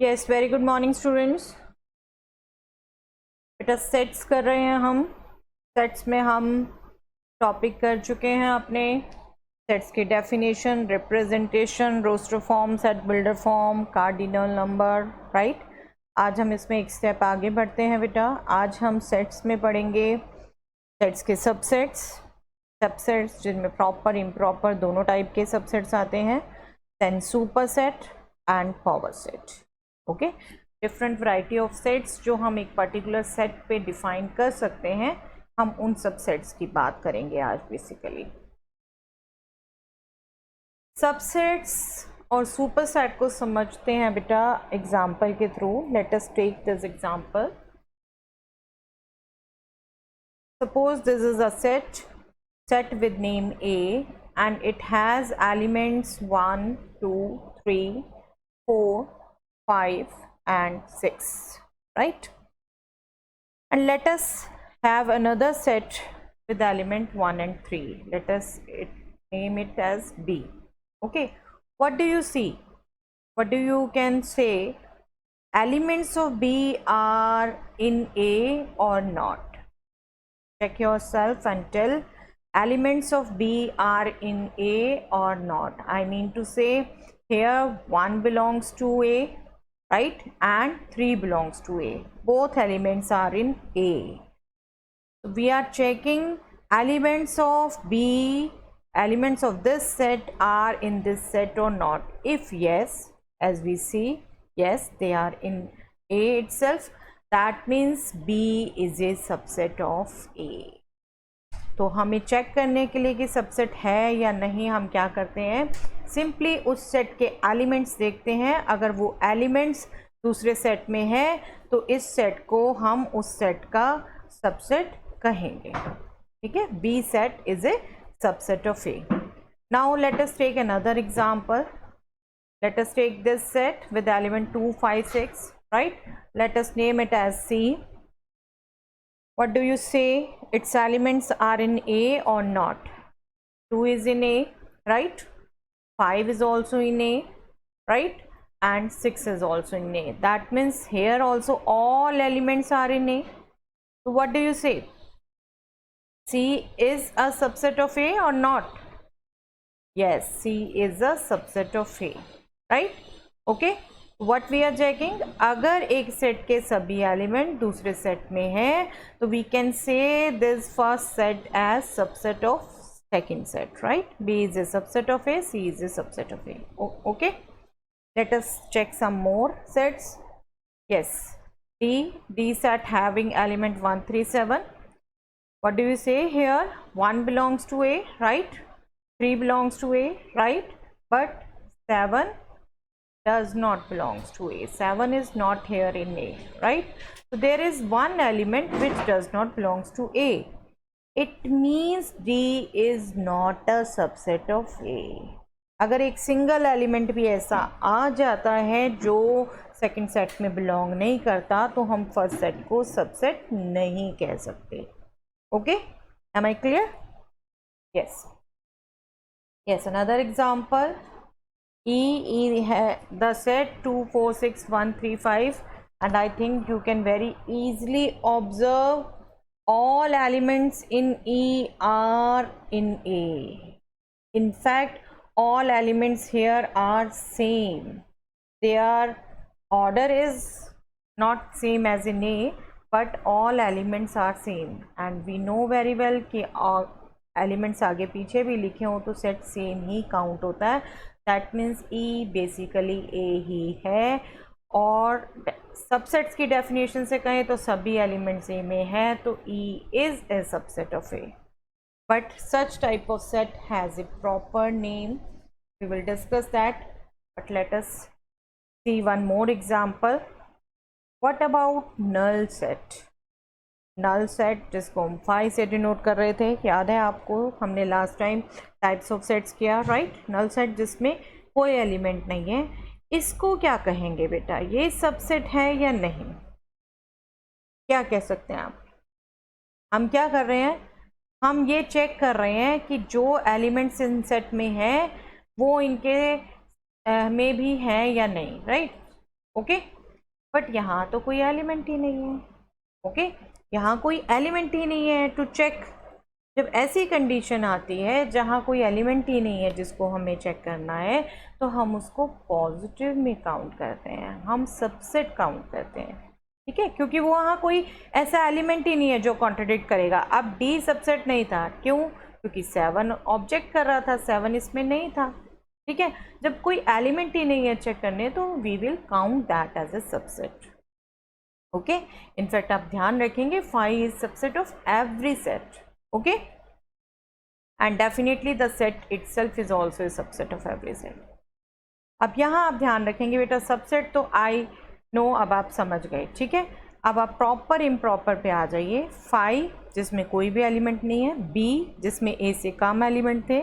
Yes, very good morning students. बेटा sets कर रहे हैं हम। सेट्स में हम टॉपिक कर चुके हैं अपने सेट्स की definition, representation, roster form, set builder form, cardinal number, right. आज हम इसमें एक स्टेप आगे बढ़ते हैं बेटा। आज हम सेट्स में पढ़ेंगे सेट्स के सबसेट्स जिनमें प्रॉपर इम्प्रॉपर दोनों टाइप के सबसेट्स आते हैं, then super set and power set. Okay, different variety of sets जो हम एक पर्टिकुलर सेट पे डिफाइन कर सकते हैं, हम उन सब सेट्स की बात करेंगे आज। बेसिकली सबसेट्स और सुपर सेट को समझते हैं बेटा एग्जाम्पल के थ्रू। Let us take this example. Suppose this is a set with name A and it has elements 1, 2, 3, 4, 5 and 6, right? And let us have another set with element 1 and 3. Let us name it as B. Okay, what do you see? What do you can say? Elements of B are in A or not? Check yourself and tell elements of B are in A or not. I mean to say here 1 belongs to A, right, and 3 belongs to A. Both elements are in A. We are checking elements of B, elements of this set are in this set or not. If yes, as we see, yes, they are in A itself, that means B is a subset of A. तो हमें check करने के लिए कि subset है या नहीं, हम क्या करते हैं, सिंपली उस सेट के एलिमेंट्स देखते हैं। अगर वो एलिमेंट्स दूसरे सेट में है तो इस सेट को हम उस सेट का सबसेट कहेंगे। ठीक है, B set is a subset of A. Now let us take another example. Let us take this set with element 2, 5, 6, right. Let us name it as C. What do you say? Its elements are in A or not? 2 is in A, right? 5 is also in A, right? And 6 is also in A. That means here also all elements are in A. So what do you say? C is a subset of A or not? Yes, C is a subset of A, right? Okay. What we are checking, अगर एक set के सभी element दूसरे set में है तो we can say this first set as subset of second set, right? B is a subset of A, C is a subset of A. Okay, let us check some more sets. Yes, D set having element 1, 3, 7. What do you say here? 1 belongs to A, right? 3 belongs to A, right? But 7 does not belongs to A. 7 is not here in A, right? So there is one element which does not belongs to A. It means D is not a subset of A. अगर एक single element भी ऐसा आ जाता है जो second set में belong नहीं करता तो हम फर्स्ट सेट को सबसेट नहीं कह सकते। Okay, am I clear? Yes. Yes, another example. The set 2, 4, 6, 1, 3, 5, and I think you can very easily observe all elements in E are in A. In fact, all elements here are same. Their order is not same as in A, but all elements are same, and we know very well कि elements आगे पीछे भी लिखे हो तो set same ही count होता है। That means E basically ए ही है। और सबसेट्स की डेफिनेशन से कहें तो सभी एलिमेंट्स ए में है तो E is a subset of A. But such type of set has a proper name, we will discuss that. But let us see one more example. What about null set? Null set जिसको हम 5 से denote कर रहे थे, याद है आपको, हमने last time types of sets किया, राइट। नल सेट जिसमें कोई एलिमेंट नहीं है, इसको क्या कहेंगे बेटा? ये सबसेट है या नहीं? क्या कह सकते हैं आप? हम क्या कर रहे हैं, हम ये चेक कर रहे हैं कि जो एलिमेंट्स इन सेट में है वो इनके में भी हैं या नहीं, राइट। ओके, बट यहाँ तो कोई एलिमेंट ही नहीं है। ओके, यहाँ कोई एलिमेंट ही नहीं है। टू चेक, जब ऐसी कंडीशन आती है जहाँ कोई एलिमेंट ही नहीं है जिसको हमें चेक करना है, तो हम उसको पॉजिटिव में काउंट करते हैं, हम सबसेट काउंट करते हैं। ठीक है, क्योंकि वो वहाँ कोई ऐसा एलिमेंट ही नहीं है जो कॉन्ट्रडिक्ट करेगा। अब डी सबसेट नहीं था, क्यों? क्योंकि 7 ऑब्जेक्ट कर रहा था, 7 इसमें नहीं था। ठीक है, जब कोई एलिमेंट ही नहीं है चेक करने, तो we will count that as a subset. Okay, in fact आप ध्यान रखेंगे 5 is subset of every set. Okay, and definitely the set itself is also a subset of every set. अब यहाँ आप ध्यान रखेंगे बेटा, सबसेट तो आई नो, अब आप समझ गए। ठीक है, अब आप प्रॉपर इम्प्रॉपर पे आ जाइए। 5 जिसमें कोई भी एलिमेंट नहीं है, बी जिसमें ए से कम एलिमेंट थे,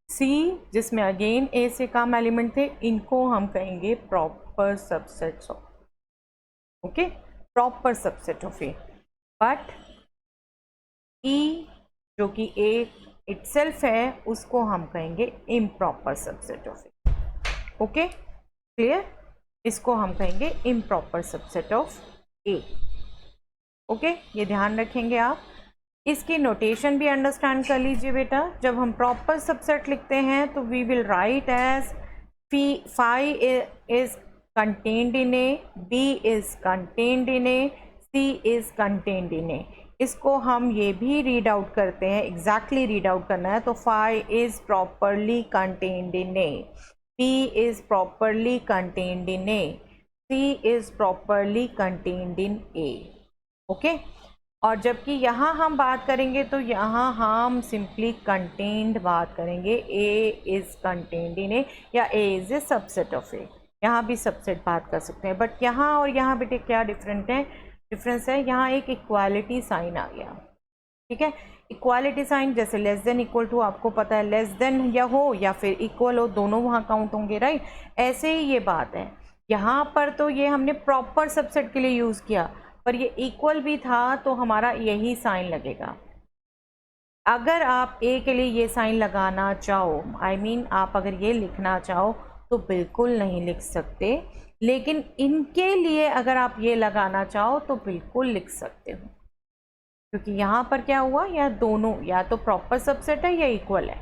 सी जिसमें अगेन ए से कम एलिमेंट थे, इनको हम कहेंगे proper subsets of. Okay, proper subset of A. But E जो कि ए इटसेल्फ है, उसको हम कहेंगे improper subset of A. Okay, clear? इसको हम कहेंगे improper subset of A. Okay, ये ध्यान रखेंगे आप। इसकी नोटेशन भी अंडरस्टैंड कर लीजिए बेटा। जब हम प्रॉपर सबसेट लिखते हैं तो we will write as phi is contained in A, B is contained in A, C is contained in A. इसको हम ये भी रीड आउट करते हैं, एग्जैक्टली रीड आउट करना है तो phi is properly contained in A, P is properly contained in A, C is properly contained in A. Okay, और जबकि यहाँ हम बात करेंगे तो यहाँ हम सिंपली कंटेन्ड बात करेंगे, A is contained in A या A is a subset of A। यहाँ भी सबसेट बात कर सकते हैं, बट यहाँ और यहाँ बेटे क्या डिफरेंस है? यहाँ एक इक्वालिटी साइन आ गया। ठीक है, इक्वालिटी साइन जैसे लेस देन इक्वल टू, आपको पता है लेस देन या हो या फिर इक्वल हो, दोनों वहाँ काउंट होंगे, राइट? ऐसे ही ये बात है यहाँ पर। तो ये हमने प्रॉपर सबसेट के लिए यूज़ किया, पर ये इक्वल भी था तो हमारा यही साइन लगेगा। अगर आप ए के लिए ये साइन लगाना चाहो, आई मीन आप अगर ये लिखना चाहो तो बिल्कुल नहीं लिख सकते, लेकिन इनके लिए अगर आप ये लगाना चाहो तो बिल्कुल लिख सकते हो, क्योंकि यहाँ पर क्या हुआ, या दोनों या तो प्रॉपर सबसेट है या इक्वल है,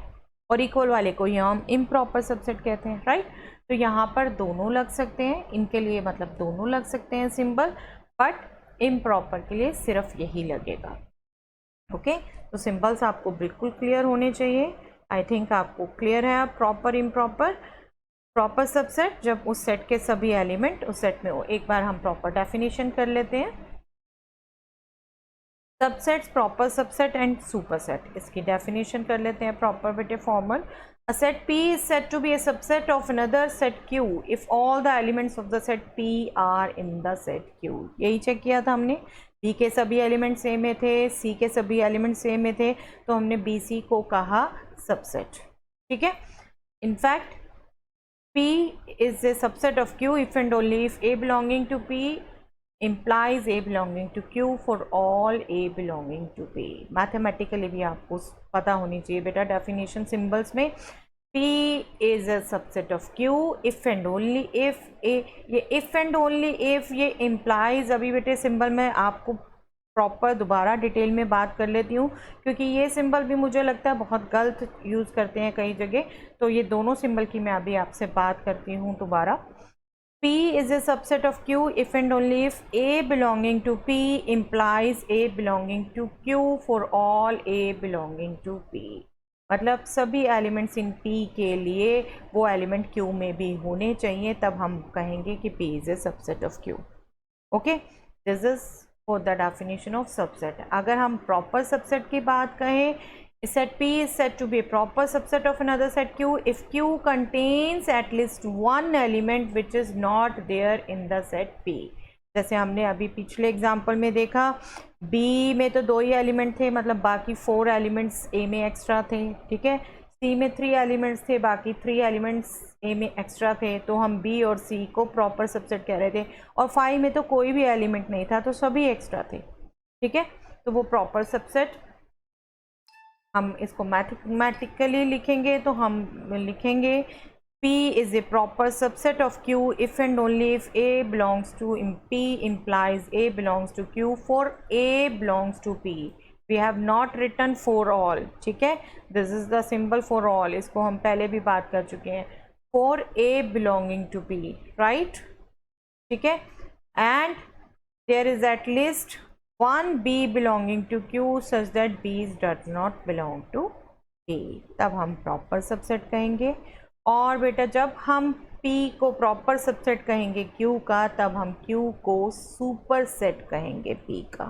और इक्वल वाले को ही हम इम्प्रॉपर सबसेट कहते हैं, राइट? तो यहाँ पर दोनों लग सकते हैं, इनके लिए मतलब दोनों लग सकते हैं सिंबल, बट इम्प्रॉपर के लिए सिर्फ यही लगेगा। ओके, तो सिंबल्स आपको बिल्कुल क्लियर होने चाहिए। आई थिंक आपको क्लियर है। अब प्रॉपर इम्प्रॉपर, प्रॉपर सबसेट जब उस सेट के सभी एलिमेंट उस सेट में हो। एक बार हम प्रॉपर डेफिनेशन कर लेते हैं। Subsets, proper subset and superset, इसकी डेफिनेशन कर लेते हैं प्रॉपर बेटे formal. A set P is said to be a subset of another set Q if all the elements of the set P are in the set Q। यही check किया था हमने, B के सभी एलिमेंट सेम में थे, C के सभी एलिमेंट सेम में थे, तो हमने BC को कहा सबसेट। ठीक है, in fact P is a subset of Q if and only if A belonging to P implies A belonging to Q for all A belonging to P। Mathematically भी आपको पता होनी चाहिए बेटा डेफिनेशन सिंबल्स में। P is a subset of Q if and only if A, ये if and only if ये implies, अभी बेटे सिंबल में आपको प्रॉपर दोबारा डिटेल में बात कर लेती हूँ, क्योंकि ये सिंबल भी मुझे लगता है बहुत गलत यूज़ करते हैं कई जगह, तो ये दोनों सिंबल की मैं अभी आपसे बात करती हूँ दोबारा। P is a subset of Q if and only if A belonging to P implies A belonging to Q for all A belonging to P। मतलब सभी एलिमेंट्स इन P के लिए वो एलिमेंट Q में भी होने चाहिए, तब हम कहेंगे कि P is a subset of Q। Okay, this is for the definition of subset. अगर हम प्रॉपर सबसेट की बात कहें, set P is said to be a proper subset of another set Q if Q contains at least one element which is not there in the set P। जैसे हमने अभी पिछले example में देखा, B में तो 2 ही एलिमेंट थे, मतलब बाकी 4 एलिमेंट्स A में एक्स्ट्रा थे। ठीक है, C में 3 एलिमेंट्स थे, बाकी 3 एलिमेंट्स A में एक्स्ट्रा थे, तो हम B और C को प्रॉपर सबसेट कह रहे थे। और 5 में तो कोई भी एलिमेंट नहीं था, तो सभी एक्स्ट्रा थे। ठीक है, तो वो प्रॉपर सबसेट, हम इसको मैथमेटिकली लिखेंगे तो हम लिखेंगे P is a proper subset of Q if and only if A belongs to P implies A belongs to Q for A belongs to P. We have not written for all. ठीक है, this is the symbol for all. इसको हम पहले भी बात कर चुके हैं. For A belonging to P, right? ठीक है, and there is at least one B belonging to Q such that B does not belong to A. तब हम proper subset कहेंगे. और बेटा जब हम P को प्रॉपर सबसेट कहेंगे Q का, तब हम Q को सुपर सेट कहेंगे P का.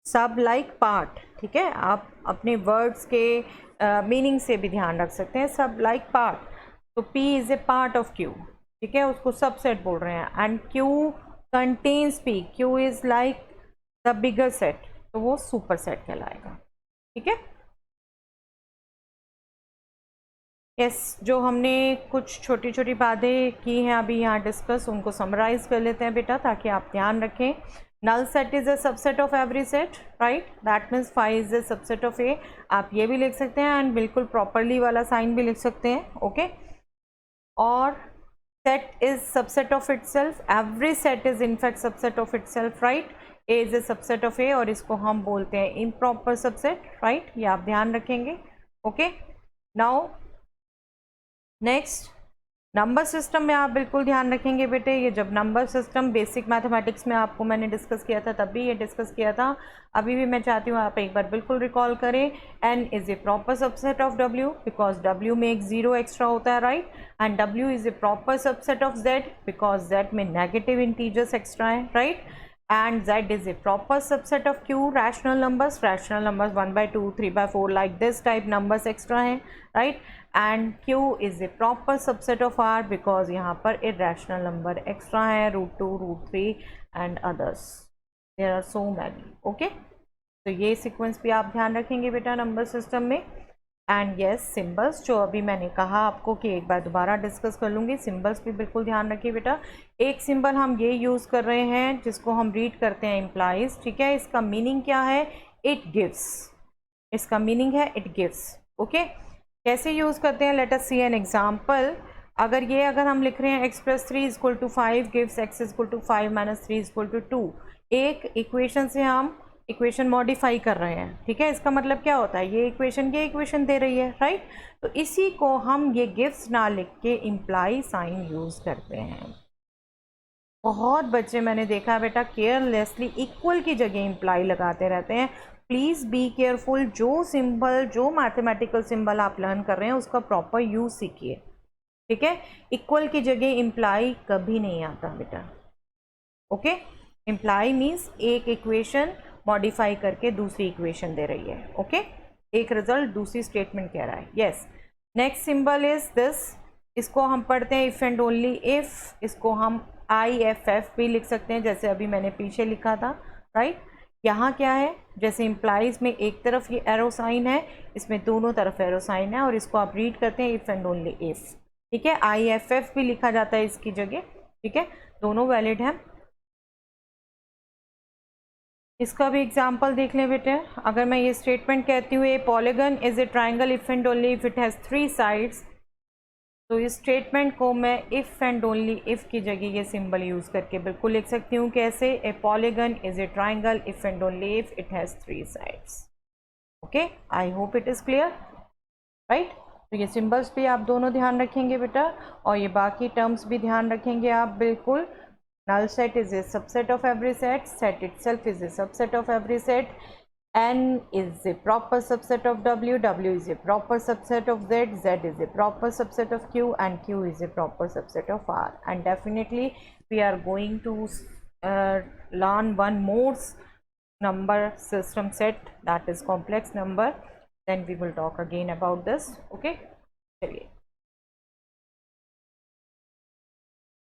सब लाइक पार्ट. ठीक है, आप अपने वर्ड्स के मीनिंग से भी ध्यान रख सकते हैं. सब लाइक पार्ट, तो P is a part of Q. ठीक है, उसको सबसेट बोल रहे हैं. And Q contains P. Q is like the bigger set, तो वो सुपर सेट कहलाएगा. ठीक है. यस, जो हमने कुछ छोटी छोटी बातें की हैं अभी यहाँ डिस्कस, उनको समराइज कर लेते हैं बेटा, ताकि आप ध्यान रखें. Null set is a subset of every set, right? That means five is a subset of A. आप ये भी लिख सकते हैं एंड बिल्कुल प्रॉपरली वाला साइन भी लिख सकते हैं. ओके. और set is subset of itself. Every set is in fact subset of itself, right? A is a subset of A, और इसको हम बोलते हैं इम्प्रॉपर सबसेट, राइट? ये आप ध्यान रखेंगे. Okay. Now next, number system में आप बिल्कुल ध्यान रखेंगे बेटे. ये जब नंबर सिस्टम बेसिक मैथमेटिक्स में आपको मैंने डिस्कस किया था, तब भी ये डिस्कस किया था. अभी भी मैं चाहती हूँ आप एक बार बिल्कुल रिकॉल करें. n is a proper subset of w because w में एक ज़ीरो एक्स्ट्रा होता है, right? And w is a proper subset of z because z में नेगेटिव इंटीजर्स एक्स्ट्रा है, right? and z is a proper subset of q rational numbers 1 by 2 3 by 4 like this type numbers extra हैं, right? and q is a proper subset of r because यहाँ पर irrational number extra है, √2 √3 and others. there are so many. okay, तो ये sequence भी आप ध्यान रखेंगे बेटा नंबर सिस्टम में. एंड येस, सिम्बल्स जो अभी मैंने कहा आपको कि एक बार दोबारा डिस्कस कर लूँगी. सिम्बल्स भी बिल्कुल ध्यान रखिए बेटा. एक सिंबल हम ये यूज़ कर रहे हैं जिसको हम रीड करते हैं इम्प्लाइज. ठीक है, इसका मीनिंग क्या है? It gives. इसका मीनिंग है इट गिव्स. ओके, कैसे यूज़ करते हैं? Let us see an example. अगर हम लिख रहे हैं x + 3 = 5 गिव्स x = 5 - 3 = 2. एक इक्वेशन से हम इक्वेशन मॉडिफाई कर रहे हैं. ठीक है, इसका मतलब क्या होता है? ये इक्वेशन दे रही है, राइट? तो इसी को हम ये गिव्स ना लिख के इम्प्लाई साइन यूज़ करते हैं. बहुत बच्चे मैंने देखा बेटा केयरलेसली इक्वल की जगह इम्प्लाई लगाते रहते हैं. Please be careful. जो सिंबल, जो मैथमेटिकल सिंबल आप लर्न कर रहे हैं उसका प्रॉपर यूज़ सीखिए. ठीक है, इक्वल की जगह इम्प्लाई कभी नहीं आता बेटा. ओके, इम्प्लाई मीन्स एक इक्वेशन मॉडिफाई करके दूसरी इक्वेशन दे रही है. ओके, एक रिजल्ट दूसरी स्टेटमेंट कह रहा है. Yes, next symbol is this. इसको हम पढ़ते हैं इफ़ एंड ओनली इफ़. इसको हम IFF भी लिख सकते हैं जैसे अभी मैंने पीछे लिखा था, राइट? यहाँ क्या है? जैसे इम्प्लाइज में एक तरफ ये एरो साइन है, इसमें दोनों तरफ एरो साइन है, और इसको आप रीड करते हैं इफ़ एंड ओनली इफ़. ठीक है, IFF भी लिखा जाता है इसकी जगह. ठीक है, दोनों वैलिड हैं. इसका भी एग्जाम्पल देख लें बेटे. अगर मैं ये स्टेटमेंट कहती हूँ ए polygon is a triangle if and only if it has 3 sides, तो इस स्टेटमेंट को मैं इफ़ एंड ओनली इफ़ की जगह ये सिंबल यूज़ करके बिल्कुल लिख सकती हूँ. कैसे? ए polygon is a triangle if and only if it has 3 sides. Okay, I hope it is clear, right? तो ये सिंबल्स भी आप दोनों ध्यान रखेंगे बेटा, और ये बाकी टर्म्स भी ध्यान रखेंगे आप बिल्कुल. Null set is a subset of every set. Set itself is a subset of every set. N is a proper subset of W. W is a proper subset of Z. Z is a proper subset of Q, and Q is a proper subset of R. And definitely we are going to learn one more number system set, that is complex number. Then we will talk again about this. Okay, चलिए.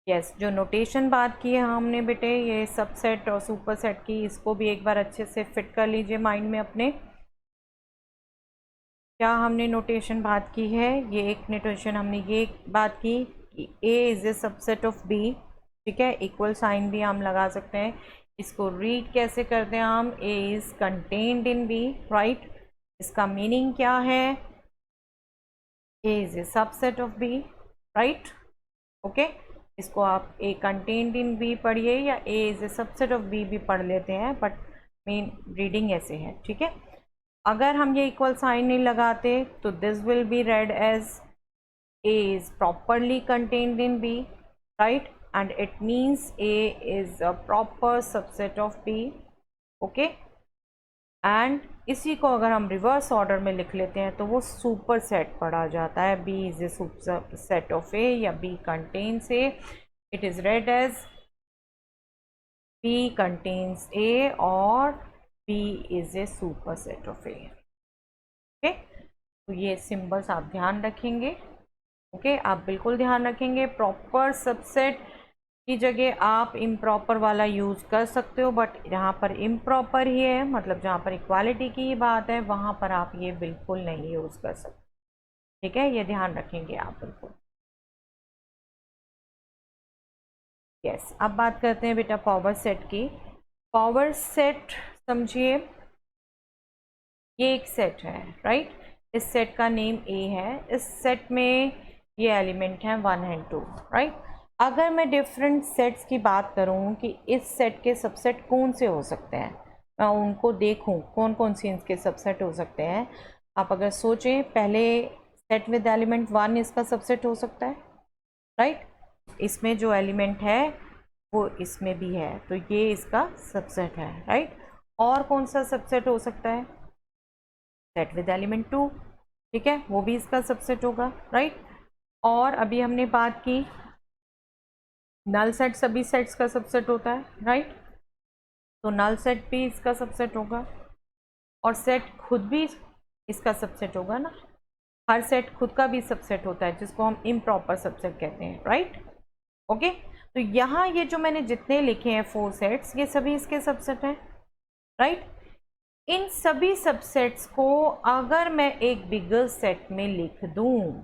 Yes, जो notation बात की है हमने बेटे ये subset और super set की, इसको भी एक बार अच्छे से फिट कर लीजिए माइंड में अपने. क्या हमने नोटेशन बात की है? ये एक नोटेशन हमने ये बात की कि A is a subset of B. ठीक है, इक्वल साइन भी हम लगा सकते हैं. इसको रीड कैसे करते हैं हम? A is contained in B, right? इसका मीनिंग क्या है? A is a subset of B. Right. Okay, इसको आप ए कंटेन्ड इन बी पढ़िए या A is a subset of B भी पढ़ लेते हैं, बट मेन रीडिंग ऐसे है, ठीक है। अगर हम ये इक्वल साइन नहीं लगाते तो this will be read as A is properly contained in B, right? And it means A is a proper subset of B, okay? And इसी को अगर हम रिवर्स ऑर्डर में लिख लेते हैं तो वो सुपर सेट पढ़ा जाता है। B is a subset of A या B contains A. It is read as B contains A or B is a superset of A. Okay? तो ये सिंबल्स आप ध्यान रखेंगे। ओके आप बिल्कुल ध्यान रखेंगे। प्रॉपर सबसेट की जगह आप इम्प्रॉपर वाला यूज़ कर सकते हो, बट यहाँ पर इम्प्रॉपर ही है, मतलब जहाँ पर इक्वालिटी की बात है वहाँ पर आप ये बिल्कुल नहीं यूज़ कर सकते, ठीक है। ये ध्यान रखेंगे आप बिल्कुल। यस, अब बात करते हैं बेटा पावर सेट की। पावर सेट समझिए, ये एक सेट है, राइट। इस सेट का नेम ए है। इस सेट में ये एलिमेंट हैं 1 एंड 2, राइट। अगर मैं डिफरेंट सेट्स की बात करूं कि इस सेट के सबसेट कौन से हो सकते हैं, मैं उनको देखूं कौन कौन से इनके सबसेट हो सकते हैं। आप अगर सोचें, पहले सेट विद एलिमेंट 1 इसका सबसेट हो सकता है, राइट। इसमें जो एलिमेंट है वो इसमें भी है, तो ये इसका सबसेट है, राइट। और कौन सा सबसेट हो सकता है? सेट विद एलिमेंट 2, ठीक है, वो भी इसका सबसेट होगा, राइट। और अभी हमने बात की नल सेट सभी सेट्स का सबसेट होता है, राइट। तो नल सेट भी इसका सबसेट होगा और सेट खुद भी इसका सबसेट होगा ना। हर सेट खुद का भी सबसेट होता है जिसको हम इम्प्रॉपर सबसेट कहते हैं, राइट। ओके, तो यहाँ ये जो मैंने जितने लिखे हैं 4 सेट्स, ये सभी इसके सबसेट हैं, राइट। इन सभी सबसेट्स को अगर मैं एक बिगर सेट में लिख दूं,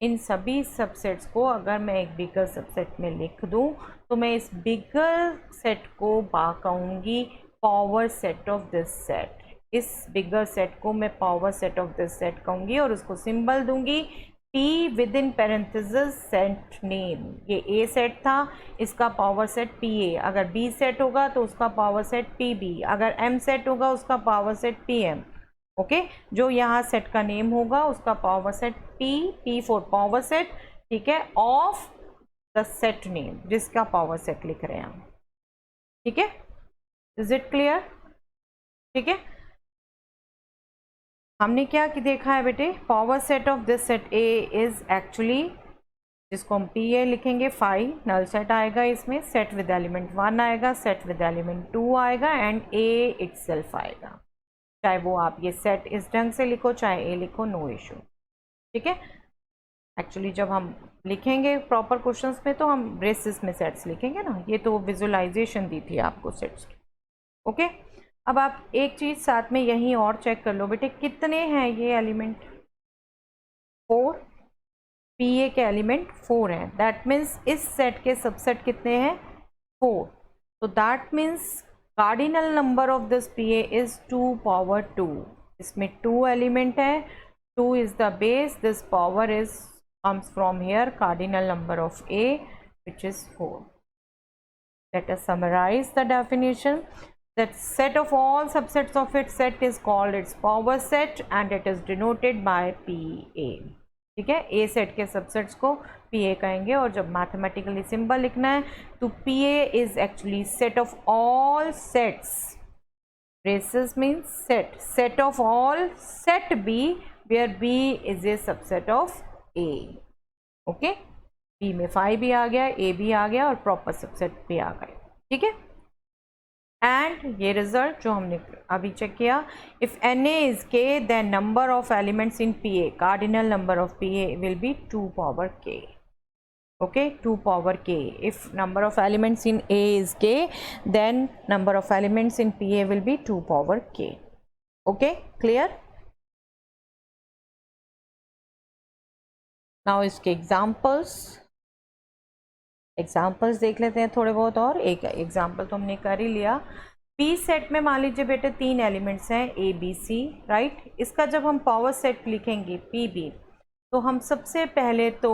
इन सभी सबसेट्स को अगर मैं एक बिगर सबसेट में लिख दूं, तो मैं इस बिगर सेट को कहूँगी power set of this set. इस बिगर सेट को मैं power set of this set कहूँगी और उसको सिंबल दूंगी P with in parenthesis set name. ये A सेट था, इसका पावर सेट PA। अगर B सेट होगा तो उसका पावर सेट PB। अगर M सेट होगा उसका पावर सेट PM। ओके, जो यहाँ सेट का नेम होगा उसका power set P for power set, ठीक है, ऑफ द सेट नेम जिसका पावर सेट लिख रहे हैं हम, ठीक है। Is it clear? ठीक है, हमने क्या कि देखा है बेटे, power set of this set A is actually, जिसको हम PA लिखेंगे 5, नल सेट आएगा इसमें, सेट विद एलिमेंट 1 आएगा, सेट विद एलिमेंट 2 आएगा एंड A इटसेल्फ आएगा। चाहे वो आप ये सेट इस ढंग से लिखो चाहे A लिखो, नो इशू, ठीक है। एक्चुअली जब हम लिखेंगे प्रॉपर क्वेश्चंस में तो हम ब्रेसेस में सेट्स लिखेंगे ना, ये तो विजुअलाइजेशन दी थी आपको सेट्स की। ओके, अब आप एक चीज़ साथ में यहीं और चेक कर लो बेटे, कितने हैं ये एलिमेंट? 4। PA के एलिमेंट 4 हैं, दैट मीन्स इस सेट के सबसेट कितने हैं? 4। तो that means cardinal number of this PA is 2 power 2। इसमें 2 एलिमेंट है, 2 is the base, this power is comes from here, cardinal number of A, which is 4. Let us summarize the definition. That set of all subsets of its set is called its power set and it is denoted by PA. ठीक है, A set के subsets को PA कहेंगे और जब mathematically symbol लिखना है तो PA is actually set of all sets. Braces means set. Set of all set B where B is a subset of A. Okay, B में 5 भी आ गया, A भी आ गया और प्रॉपर सबसेट भी आ गए, ठीक है। एंड ये रिजल्ट जो हमने अभी चेक किया, if NA is K then number of elements in PA, cardinal number of PA will be 2 power K। Okay, 2 power K। If number of elements in A is K then number of elements in PA will be 2 power K। Okay, clear? Now इसके examples देख लेते हैं थोड़े बहुत, और एक example तो हमने कर ही लिया। P सेट में मान लीजिए बेटे 3 एलिमेंट्स हैं A B C, राइट। इसका जब हम पावर सेट लिखेंगे PB, तो हम सबसे पहले तो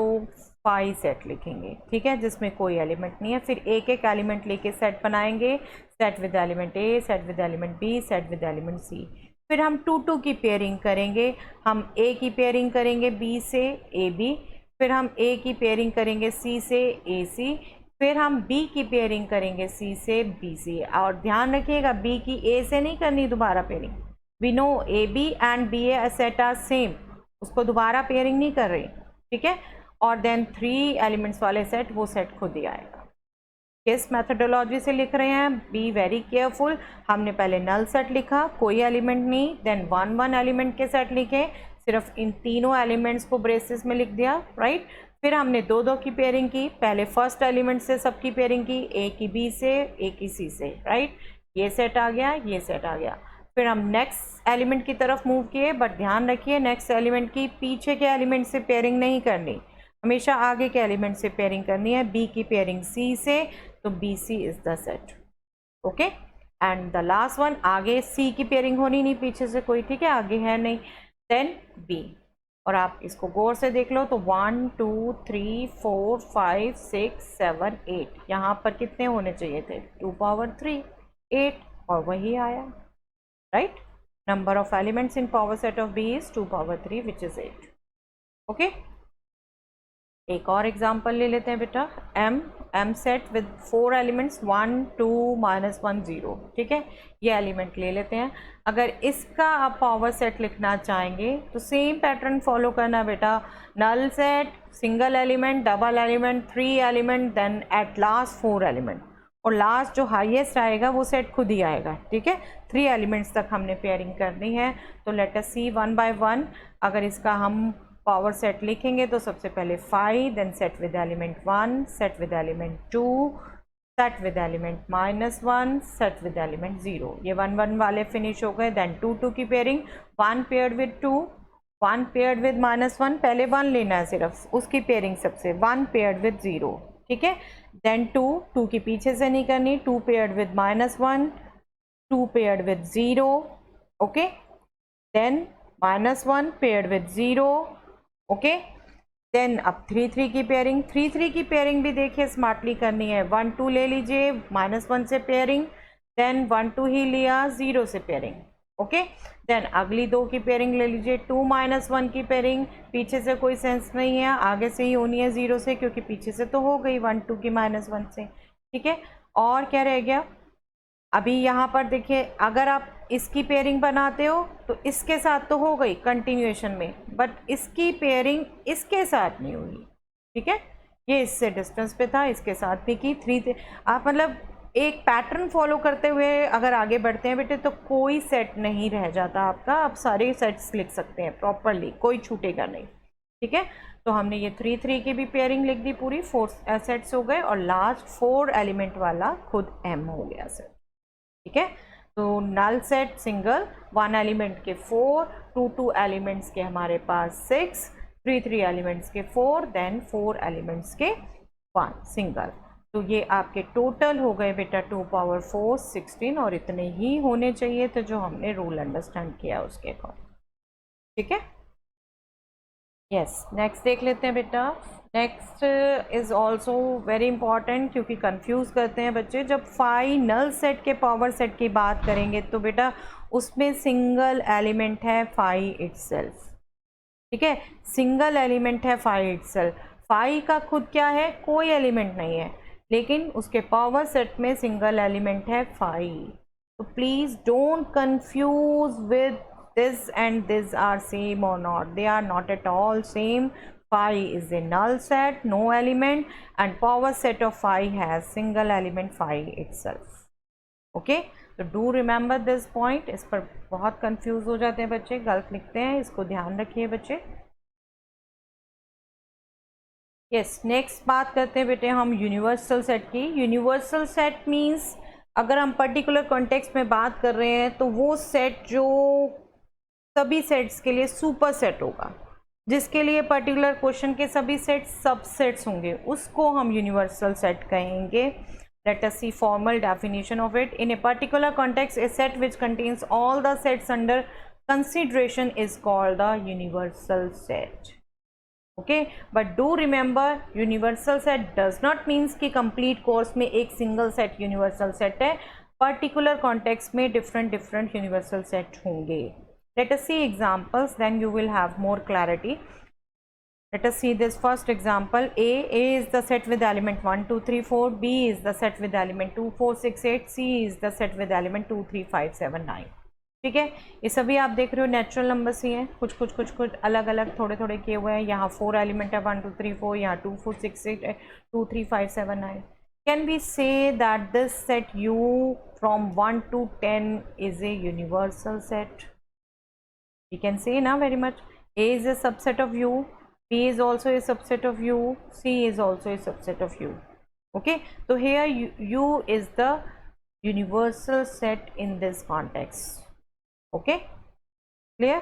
फाई सेट लिखेंगे, ठीक है, जिसमें कोई एलिमेंट नहीं है। फिर एक एक एलिमेंट लेके सेट बनाएंगे, set with element A, set with element B, set with element C. फिर हम 2 2 की पेयरिंग करेंगे, हम ए की पेयरिंग करेंगे बी से ए बी, फिर हम ए की पेयरिंग करेंगे सी से ए सी, फिर हम बी की पेयरिंग करेंगे सी से बी सी। और ध्यान रखिएगा बी की ए से नहीं करनी दोबारा pairing. We know A B and B A set are same, उसको दोबारा पेयरिंग नहीं कर रही, ठीक है। और देन 3 एलिमेंट्स वाले सेट, वो सेट खुद ही आएगा। किस मेथडोलॉजी से लिख रहे हैं, बी वेरी केयरफुल। हमने पहले नल सेट लिखा, कोई एलिमेंट नहीं, देन 1 1 एलिमेंट के सेट लिखे, सिर्फ इन तीनों एलिमेंट्स को ब्रेसेस में लिख दिया, राइट। फिर हमने 2 2 की पेयरिंग की, पहले फर्स्ट एलिमेंट से सबकी पेयरिंग की, ए की बी से, ए की सी से, राइट। ये सेट आ गया, ये सेट आ गया। फिर हम नेक्स्ट एलिमेंट की तरफ मूव किए, बट ध्यान रखिए नेक्स्ट एलिमेंट की पीछे के एलिमेंट से पेयरिंग नहीं करनी, हमेशा आगे के एलिमेंट से पेयरिंग करनी है। बी की पेयरिंग सी से, तो B C is the set, okay. And the last one, आगे सी की पेयरिंग होनी नहीं पीछे से कोई, ठीक है, आगे है नहीं, देन बी। और आप इसको गौर से देख लो तो 1 2 3 4 5 6 7 8, यहाँ पर कितने होने चाहिए थे, 2 पावर 3 8, और वही आया, right. Number of elements in power set of B is 2 power 3 which is 8, okay. एक और एग्जाम्पल ले लेते हैं बेटा, एम सेट विद 4 एलिमेंट्स 1 2 -1 0, ठीक है, ये एलिमेंट ले लेते हैं। अगर इसका आप पावर सेट लिखना चाहेंगे तो सेम पैटर्न फॉलो करना बेटा, null set, single element, double element, 3 element, then at last 4 element, और लास्ट जो हाईएस्ट आएगा वो सेट खुद ही आएगा, ठीक है। 3 एलिमेंट्स तक हमने पेयरिंग करनी है। तो लेट अस सी 1 बाय 1। अगर इसका हम पावर सेट लिखेंगे तो सबसे पहले 5, then set with element 1, set with element 2, set with element -1, set with element 0। ये 1 1 वाले फिनिश हो गए। देन 2 2 की pairing, 1 paired with 2, 1 paired with -1, पहले 1 लेना है सिर्फ, उसकी पेयरिंग सबसे 1 पेयर्ड विद 0, ठीक है। देन 2 की पीछे से नहीं करनी, 2 paired with -1, 2 paired with 0, okay. Then -1 paired with 0, okay. Then अब 3 3 की पेयरिंग, 3 3 की पेयरिंग भी देखिए स्मार्टली करनी है। 1 2 ले लीजिए, -1 से पेयरिंग, देन 1 2 ही लिया, 0 से पेयरिंग, ओके। देन अगली 2 की पेयरिंग ले लीजिए, 2 -1 की पेयरिंग, पीछे से कोई सेंस नहीं है, आगे से ही होनी है 0 से, क्योंकि पीछे से तो हो गई 1 2 की -1 से, ठीक है। और क्या रह गया, अभी यहाँ पर देखिए, अगर आप इसकी पेयरिंग बनाते हो तो इसके साथ तो हो गई कंटिन्यूएशन में, बट इसकी पेयरिंग इसके साथ नहीं हुई, ठीक है। ये इससे डिस्टेंस पे था, इसके साथ भी की 3 आप मतलब एक पैटर्न फॉलो करते हुए अगर आगे बढ़ते हैं बेटे तो कोई सेट नहीं रह जाता आपका, आप सारे सेट्स लिख सकते हैं प्रॉपरली, कोई छूटेगा नहीं, ठीक है। तो हमने ये 3 3 की भी पेयरिंग लिख दी पूरी, 4 सेट्स हो गए, और लास्ट 4 एलिमेंट वाला खुद एम हो गया सेट, ठीक है। तो नल सेट सिंगल, 1 एलिमेंट के 4, 2 2 एलिमेंट्स के हमारे पास 6, 3 3 एलिमेंट्स के 4, देन 4 एलिमेंट्स के 1 सिंगल। तो ये आपके टोटल हो गए बेटा 2 पावर 4 16, और इतने ही होने चाहिए थे जो हमने रूल अंडरस्टैंड किया उसके अकॉर्डिंग, ठीक है। यस, नेक्स्ट देख लेते हैं बेटा। Next is also very important, क्योंकि कंफ्यूज करते हैं बच्चे। जब फाइनल सेट के पावर सेट की बात करेंगे तो बेटा उसमें सिंगल एलिमेंट है फाई इटसेल्फ, ठीक है, सिंगल एलिमेंट है फाई इटसेल्फ। फाई का खुद क्या है, कोई एलिमेंट नहीं है, लेकिन उसके पावर सेट में सिंगल एलिमेंट है फाई। तो please don't confuse with this and this are same or not, they are not at all same. Phi is a null set, no element, and power set of phi has single element phi itself, okay। so do remember this point, इस पर बहुत confuse हो जाते हैं बच्चे, गलत लिखते हैं, इसको ध्यान रखिए बच्चे। यस, नेक्स्ट बात करते हैं बेटे हम यूनिवर्सल सेट की। यूनिवर्सल सेट मीन्स अगर हम पर्टिकुलर कॉन्टेक्स्ट में बात कर रहे हैं तो वो सेट जो सभी सेट्स के लिए सुपर सेट होगा, जिसके लिए पर्टिकुलर क्वेश्चन के सभी सेट सबसेट्स होंगे, उसको हम यूनिवर्सल सेट कहेंगे। Let us see formal definition of it. In a particular context a set which contains all the sets under consideration is called the universal set, okay, but do remember universal set does not means कि complete course में एक single set universal set है, particular context में different universal set होंगे. Let us see examples, then you will have more clarity. Let us see this first example. A is the set with element 1, 2, 3, 4. B is the set with element 2, 4, 6, 8. C is the set with element 2, 3, 5, 7, 9. ठीक है, ये सभी आप देख रहे हो natural numbers ही हैं, कुछ अलग अलग थोड़े किए हुए हैं. यहाँ 4 एलिमेंट है, 1, 2, 3, 4. यहाँ 2, 4, 6, 8, 2, 3, 5, 7, 9. Can we say that this set U from 1 to 10 is a universal set? We can say now very much. A is a subset of U. B is also a subset of U. C is also a subset of U. Okay, so here U is the universal set in this context. Okay, clear?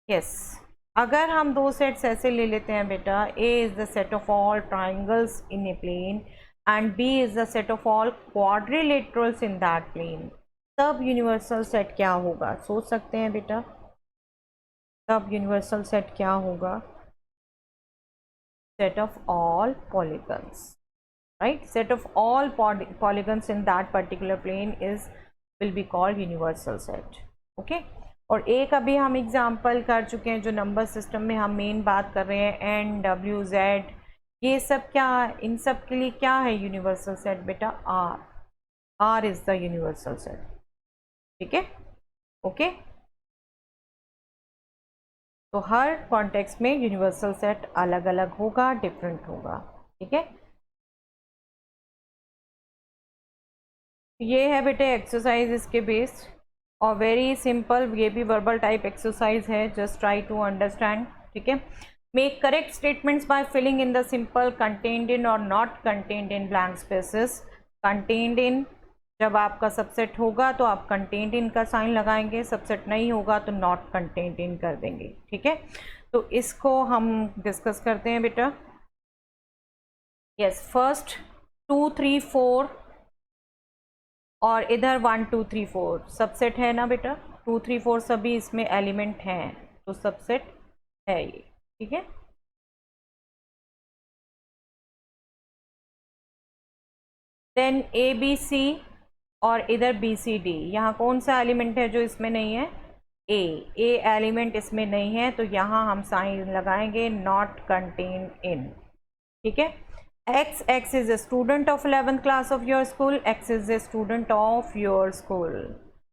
Yes. अगर हम दो sets ऐसे ले लेते हैं बेटा, A is the set of all triangles in a plane and B is the set of all quadrilaterals in that plane, तब universal set क्या होगा? सोच सकते हैं बेटा, तब यूनिवर्सल सेट क्या होगा? Set of all polygons, right? Set of all polygons in that particular plane is will be called universal set. Okay, और एक अभी हम एग्जांपल कर चुके हैं जो नंबर सिस्टम में हम मेन बात कर रहे हैं, एन, डब्ल्यू, जेड, ये सब क्या, इन सब के लिए क्या है यूनिवर्सल सेट बेटा? R. R is the universal set. ठीक है, ओके. तो हर कॉन्टेक्स्ट में यूनिवर्सल सेट अलग अलग होगा, डिफरेंट होगा. ठीक है, ये है बेटे एक्सरसाइज इसके बेस्ड, और वेरी सिंपल, ये भी वर्बल टाइप एक्सरसाइज है, जस्ट ट्राई टू अंडरस्टैंड. ठीक है, make correct statements by filling in the simple contained in और not contained in blank spaces. Contained in जब आपका सबसेट होगा तो आप कंटेन्ड इन का साइन लगाएंगे, सबसेट नहीं होगा तो नॉट कंटेन्ड इन कर देंगे. ठीक है, तो इसको हम डिस्कस करते हैं बेटा. यस, फर्स्ट 2, 3, 4 और इधर 1, 2, 3, 4 सबसेट है ना बेटा. 2, 3, 4 सभी इसमें एलिमेंट हैं, तो सबसेट है ये. ठीक है, देन ए बी सी और इधर बी सी डी. यहाँ कौन सा एलिमेंट है जो इसमें नहीं है? ए. ए एलिमेंट इसमें नहीं है, तो यहाँ हम साइन लगाएंगे नॉट कंटेन्ड इन. ठीक है, x. X is a student of 11th class of your school. X is a student of your school.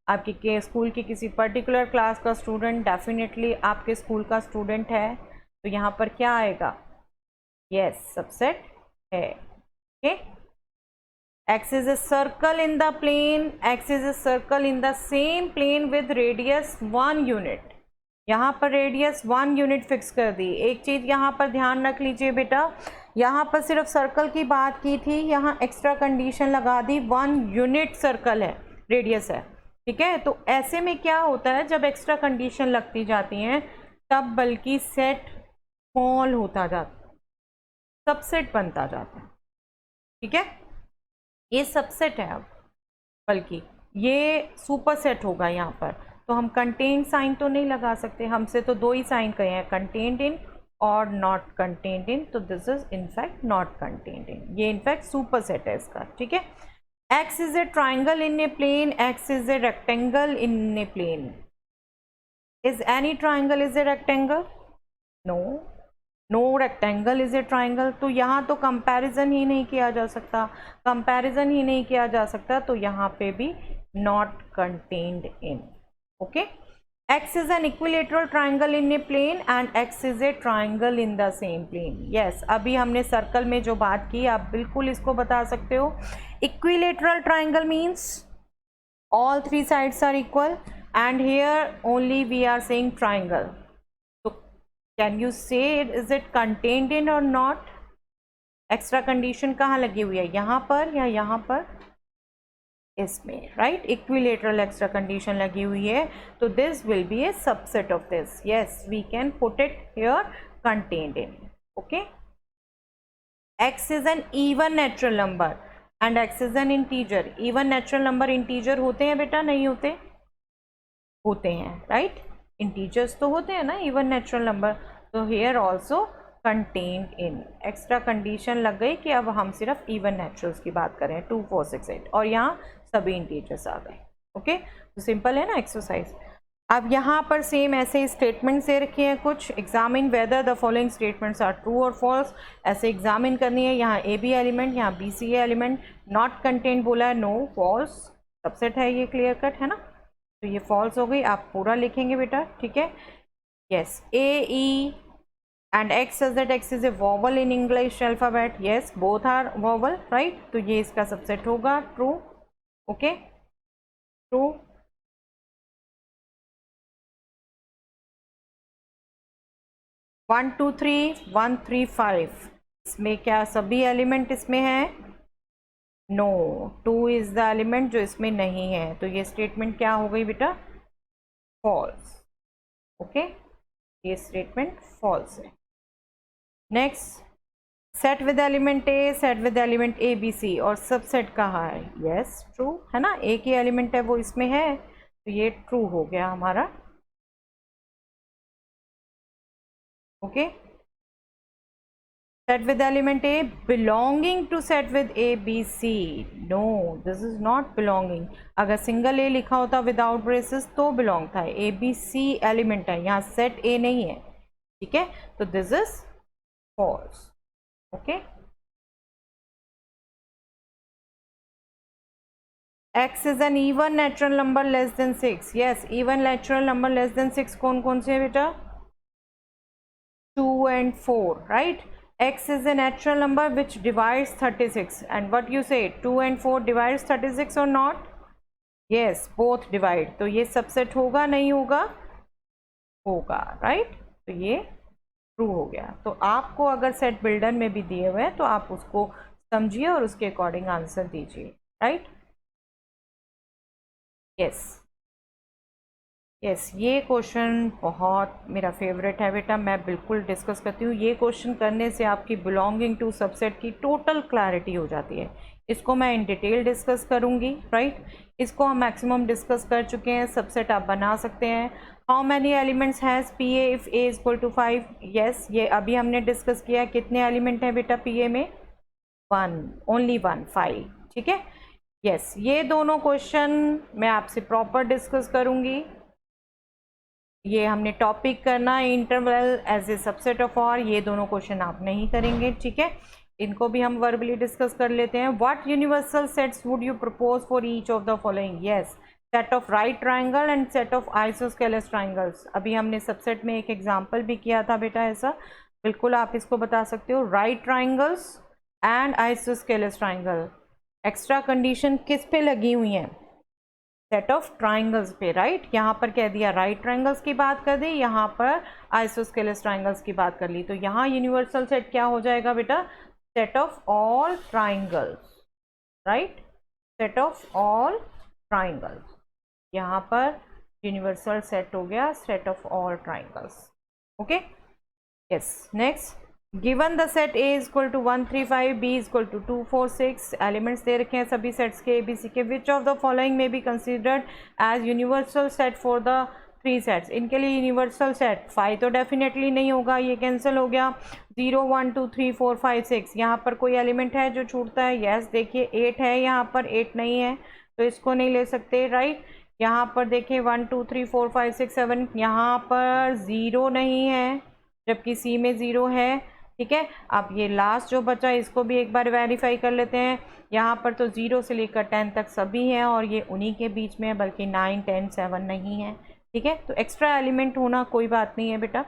आपकी स्कूल की किसी पर्टिकुलर क्लास का स्टूडेंट डेफिनेटली आपके स्कूल का स्टूडेंट है, तो यहाँ पर क्या आएगा? यस, सबसेट है. Okay, X is a circle in the plane. X is a circle in the same plane with radius 1 unit. यहाँ पर रेडियस 1 यूनिट फिक्स कर दी. एक चीज़ यहाँ पर ध्यान रख लीजिए बेटा, यहाँ पर सिर्फ सर्कल की बात की थी, यहाँ एक्स्ट्रा कंडीशन लगा दी, 1 यूनिट सर्कल है, रेडियस है. ठीक है, तो ऐसे में क्या होता है, जब एक्स्ट्रा कंडीशन लगती जाती हैं तब बल्कि सेट स्मॉल होता जाता, सबसेट बनता जाता है. ठीक है, ये सबसेट है अब, बल्कि ये सुपर सेट होगा यहाँ पर. तो हम कंटेन्ड साइन तो नहीं लगा सकते, हमसे तो दो ही साइन कहे हैं, कंटेन्ड इन और नॉट कंटेन्ड इन. तो this is in fact not contained in, ये इनफैक्ट सुपर सेट है इसका. ठीक है, X is a triangle in a plane. X is a rectangle in a plane. Is any triangle is a rectangle? No. No rectangle is a triangle. तो यहाँ तो comparison ही नहीं किया जा सकता, कंपैरिजन ही नहीं किया जा सकता, तो यहाँ पे भी not contained in. Okay, x is an equilateral triangle in a plane and x is a triangle in the same plane. Yes, अभी हमने सर्कल में जो बात की आप बिल्कुल इसको बता सकते हो. Equilateral triangle means all 3 sides are equal, and here only we are saying triangle. So can you say is it contained in or not? Extra condition कहाँ लगी हुई है, यहाँ पर या यहाँ पर? इसमें, राइट. इक्विलेटरल एक्स्ट्रा कंडीशन लगी हुई है, तो this will be a subset of this. Yes, we can put it here contained in. Okay, x is an even natural number and x is an integer. Even natural number integer होते हैं बेटा, नहीं होते? होते हैं, right. Integers तो होते हैं ना इवन नेचुरल नंबर, तो here also contained in. Extra condition लग गई कि अब हम सिर्फ इवन नेचुरल्स की बात करें 2 4 6 8 और यहाँ सभी इंटीजर्स आ गए। ओके, तो सिंपल है ना एक्सरसाइज। अब यहाँ पर सेम ऐसे स्टेटमेंट्स दे रखे हैं कुछ, examine whether the following statements are true और फॉल्स, ऐसे एग्जामिन करनी है। यहाँ ए बी एलिमेंट, यहाँ B C element, not content बोला है, नो फॉल्स, सबसेट है ये, क्लियर कट है ना, तो ये फॉल्स हो गई। आप पूरा लिखेंगे बेटा, ठीक है। Yes, A E and x says that x is a vowel in English alphabet. Yes, both are vowel, right? तो ये इसका सबसेट होगा, true. Okay, true. 1 2 3 1 3 5 इसमें क्या सभी एलिमेंट इसमें है? नो, 2 इज द एलिमेंट जो इसमें नहीं है, तो ये स्टेटमेंट क्या हो गई बेटा? फॉल्स। ओके, ये स्टेटमेंट फॉल्स है। Next, set with element A, set with element A B C और सबसेट कहाँ है? यस, ट्रू है ना, एक ही एलिमेंट है वो इसमें है, तो ये ट्रू हो गया हमारा। Okay, set with element A belonging to set with A B C, no this is not belonging. अगर सिंगल ए लिखा होता विदाउट ब्रेसेस तो बिलोंग था, ए बी सी एलिमेंट है, यहाँ सेट ए नहीं है, ठीक है, तो this is false. Okay, x is an even natural number less than 6. Yes, even natural number less than 6 कौन कौन से है बेटा? 2 and 4, right? X is a natural number which divides 36, and what you say, 2 and 4 divides 36 or not? Yes, both divide. तो ये subset होगा नहीं होगा? होगा, right? तो ये ट्रू हो गया। तो आपको अगर सेट बिल्डर में भी दिए हुए हैं तो आप उसको समझिए और उसके अकॉर्डिंग आंसर दीजिए, राइट? यस यस, ये क्वेश्चन बहुत मेरा फेवरेट है बेटा, मैं बिल्कुल डिस्कस करती हूँ। ये क्वेश्चन करने से आपकी बिलोंगिंग टू सबसेट की टोटल क्लैरिटी हो जाती है। इसको मैं इन डिटेल डिस्कस करूँगी, राइट? इसको हम मैक्सिमम डिस्कस कर चुके हैं। सबसेट आप बना सकते हैं। How many elements has P A if A is equal to 5? Yes, ये अभी हमने डिस्कस किया। कितने एलिमेंट हैं बेटा पी ए में? 1, ओनली 1, 5, ठीक है। यस, ये दोनों क्वेश्चन मैं आपसे प्रॉपर डिस्कस करूँगी। ये हमने टॉपिक करना है, interval as a subset of R, ये दोनों क्वेश्चन आप नहीं करेंगे, ठीक है। इनको भी हम वर्बली डिस्कस कर लेते हैं। What universal sets would you propose for each of the following? Yes, set of right triangle and set of isosceles triangles. अभी हमने सबसेट में एक एग्जाम्पल भी किया था बेटा ऐसा, बिल्कुल आप इसको बता सकते हो। Right triangles and isosceles triangle. Extra condition किस पे लगी हुई है? सेट ऑफ ट्राइंगल्स पे, राइट? यहाँ पर कह दिया राइट ट्राइंगल्स की बात कर दी, यहाँ पर आइसोस्केलस ट्राइंगल्स की बात कर ली, तो यहाँ यूनिवर्सल सेट क्या हो जाएगा बेटा? Set of all triangles, right? Set of all triangles, यहाँ पर यूनिवर्सल सेट हो गया set of all triangles. Okay, yes. Next, given the set A is equal to 1 3 5, B is equal to 2 4 6, elements दे रखे हैं सभी सेट्स के A B C के। विच ऑफ द फॉलोइंग में be considered as universal set for the 3 sets? इनके लिए universal set 5 तो डेफिनेटली नहीं होगा, ये कैंसिल हो गया। 0 1 2 3 4 5 6, यहाँ पर कोई एलिमेंट है जो छूटता है? यस, देखिए 8 है, यहाँ पर 8 नहीं है तो इसको नहीं ले सकते, राइट? यहाँ पर देखिए 1 2 3 4 5 6 7, यहाँ पर 0 नहीं है जबकि सी में 0 है, ठीक है। अब ये लास्ट जो बचा इसको भी एक बार वेरीफाई कर लेते हैं। यहाँ पर तो 0 से लेकर 10 तक सभी हैं और ये उन्हीं के बीच में है, बल्कि 9 10 7 नहीं है, ठीक है। तो एक्स्ट्रा एलिमेंट होना कोई बात नहीं है बेटा,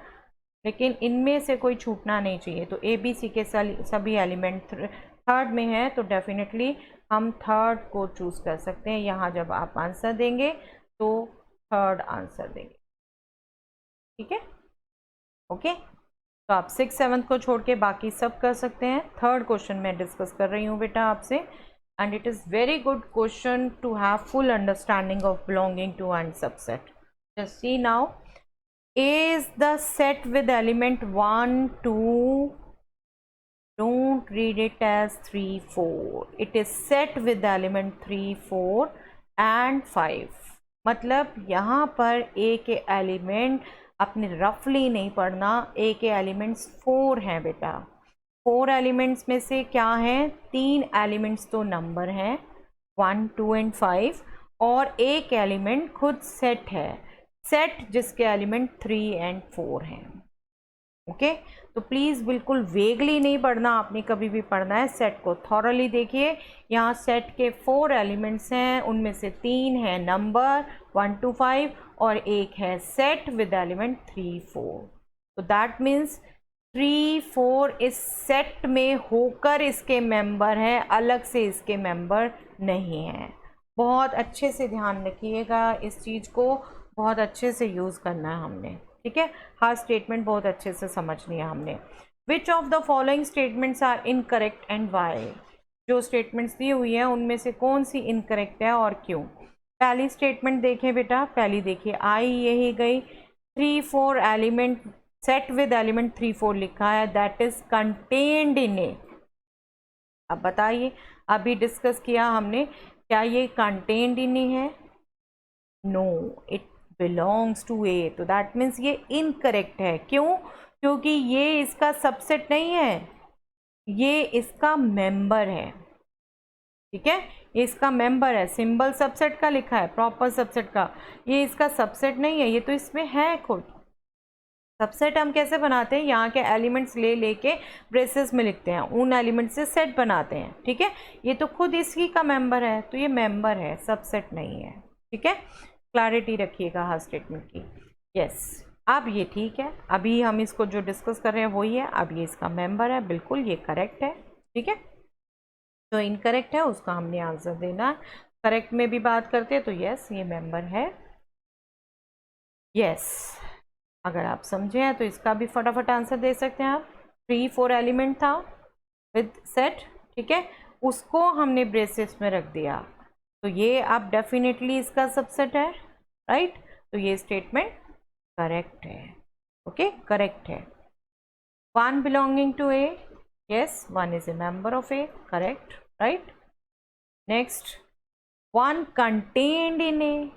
लेकिन इनमें से कोई छूटना नहीं चाहिए। तो ए बी सी के सभी एलिमेंट थर्ड में है, तो डेफिनेटली हम थर्ड को चूज़ कर सकते हैं। यहाँ जब आप आंसर देंगे तो थर्ड आंसर देंगे, ठीक है। ओके, तो आप 6 7 को छोड़ के बाकी सब कर सकते हैं। थर्ड क्वेश्चन मैं डिस्कस कर रही हूँ बेटा आपसे, and it is very good question to have full understanding of belonging to and subset. Just see now, A is the set with element 1 2, don't read it as 3 4, it is set with element 3 4 and 5, मतलब यहाँ पर ए के element अपने रफली नहीं पढ़ना, ए के elements 4 हैं बेटा। 4 एलिमेंट्स में से क्या हैं, 3 एलिमेंट्स तो नंबर हैं 1, 2 एंड 5, और एक एलिमेंट खुद सेट है, सेट जिसके एलिमेंट 3 एंड 4 हैं। ओके, तो प्लीज़ बिल्कुल वेगली नहीं पढ़ना, आपने कभी भी पढ़ना है सेट को थॉरली देखिए। यहाँ सेट के 4 एलिमेंट्स हैं, उनमें से 3 हैं नंबर 1 to 5 और एक है सेट विद एलिमेंट 3, 4। तो दैट मीन्स 3, 4 इस सेट में होकर इसके मेंबर हैं, अलग से इसके मेंबर नहीं हैं। बहुत अच्छे से ध्यान रखिएगा, इस चीज़ को बहुत अच्छे से यूज़ करना है हमने, ठीक है। हर स्टेटमेंट बहुत अच्छे से समझनी है हमने। Which of the following statements are incorrect and why. जो स्टेटमेंट्स दी हुई हैं उनमें से कौन सी इनकरेक्ट है और क्यों। पहली स्टेटमेंट देखें बेटा, पहली देखिए, आई यही गई, 3, 4 एलिमेंट सेट विद एलिमेंट 3, 4 लिखा है, दैट इज कंटेन्ड इन ए। अब बताइए, अभी डिस्कस किया हमने, क्या ये कंटेन्ड इन ए है? नो, इट बिलोंग्स टू ए। तो दैट मीन्स ये इनकरेक्ट है। क्यों? क्योंकि ये इसका सबसेट नहीं है, ये इसका मेंबर है, ठीक है, ये इसका मेंबर है। सिंबल सबसेट का लिखा है, प्रॉपर सबसेट का, ये इसका सबसेट नहीं है, ये तो इसमें है खुद। सबसेट हम कैसे बनाते हैं, यहाँ के एलिमेंट्स ले लेके ब्रेसेस में लिखते हैं, उन एलिमेंट्स से सेट बनाते हैं, ठीक है। ये तो खुद इसी का मेंबर है, तो ये मेंबर है, सबसेट नहीं है, ठीक है। क्लैरिटी रखिएगा हर स्टेटमेंट की। यस, अब ये ठीक है, अभी हम इसको जो डिस्कस कर रहे हैं वही है, अब ये इसका मेंबर है, बिल्कुल ये करेक्ट है, ठीक है। जो इनकरेक्ट है उसका हमने आंसर देना है। करेक्ट में भी बात करते हैं तो यस, ये मेंबर है। यस, अगर आप समझे हैं तो इसका भी फटाफट आंसर दे सकते हैं आप। 3, 4 एलिमेंट था विद सेट, ठीक है, उसको हमने ब्रेसेस में रख दिया, तो ये अब डेफिनेटली इसका सबसेट है, राइट। तो ये स्टेटमेंट करेक्ट है, ओके, करेक्ट है। 1 belonging to A, yes, 1 is a member of A, correct, right. Next, 1 contained in A,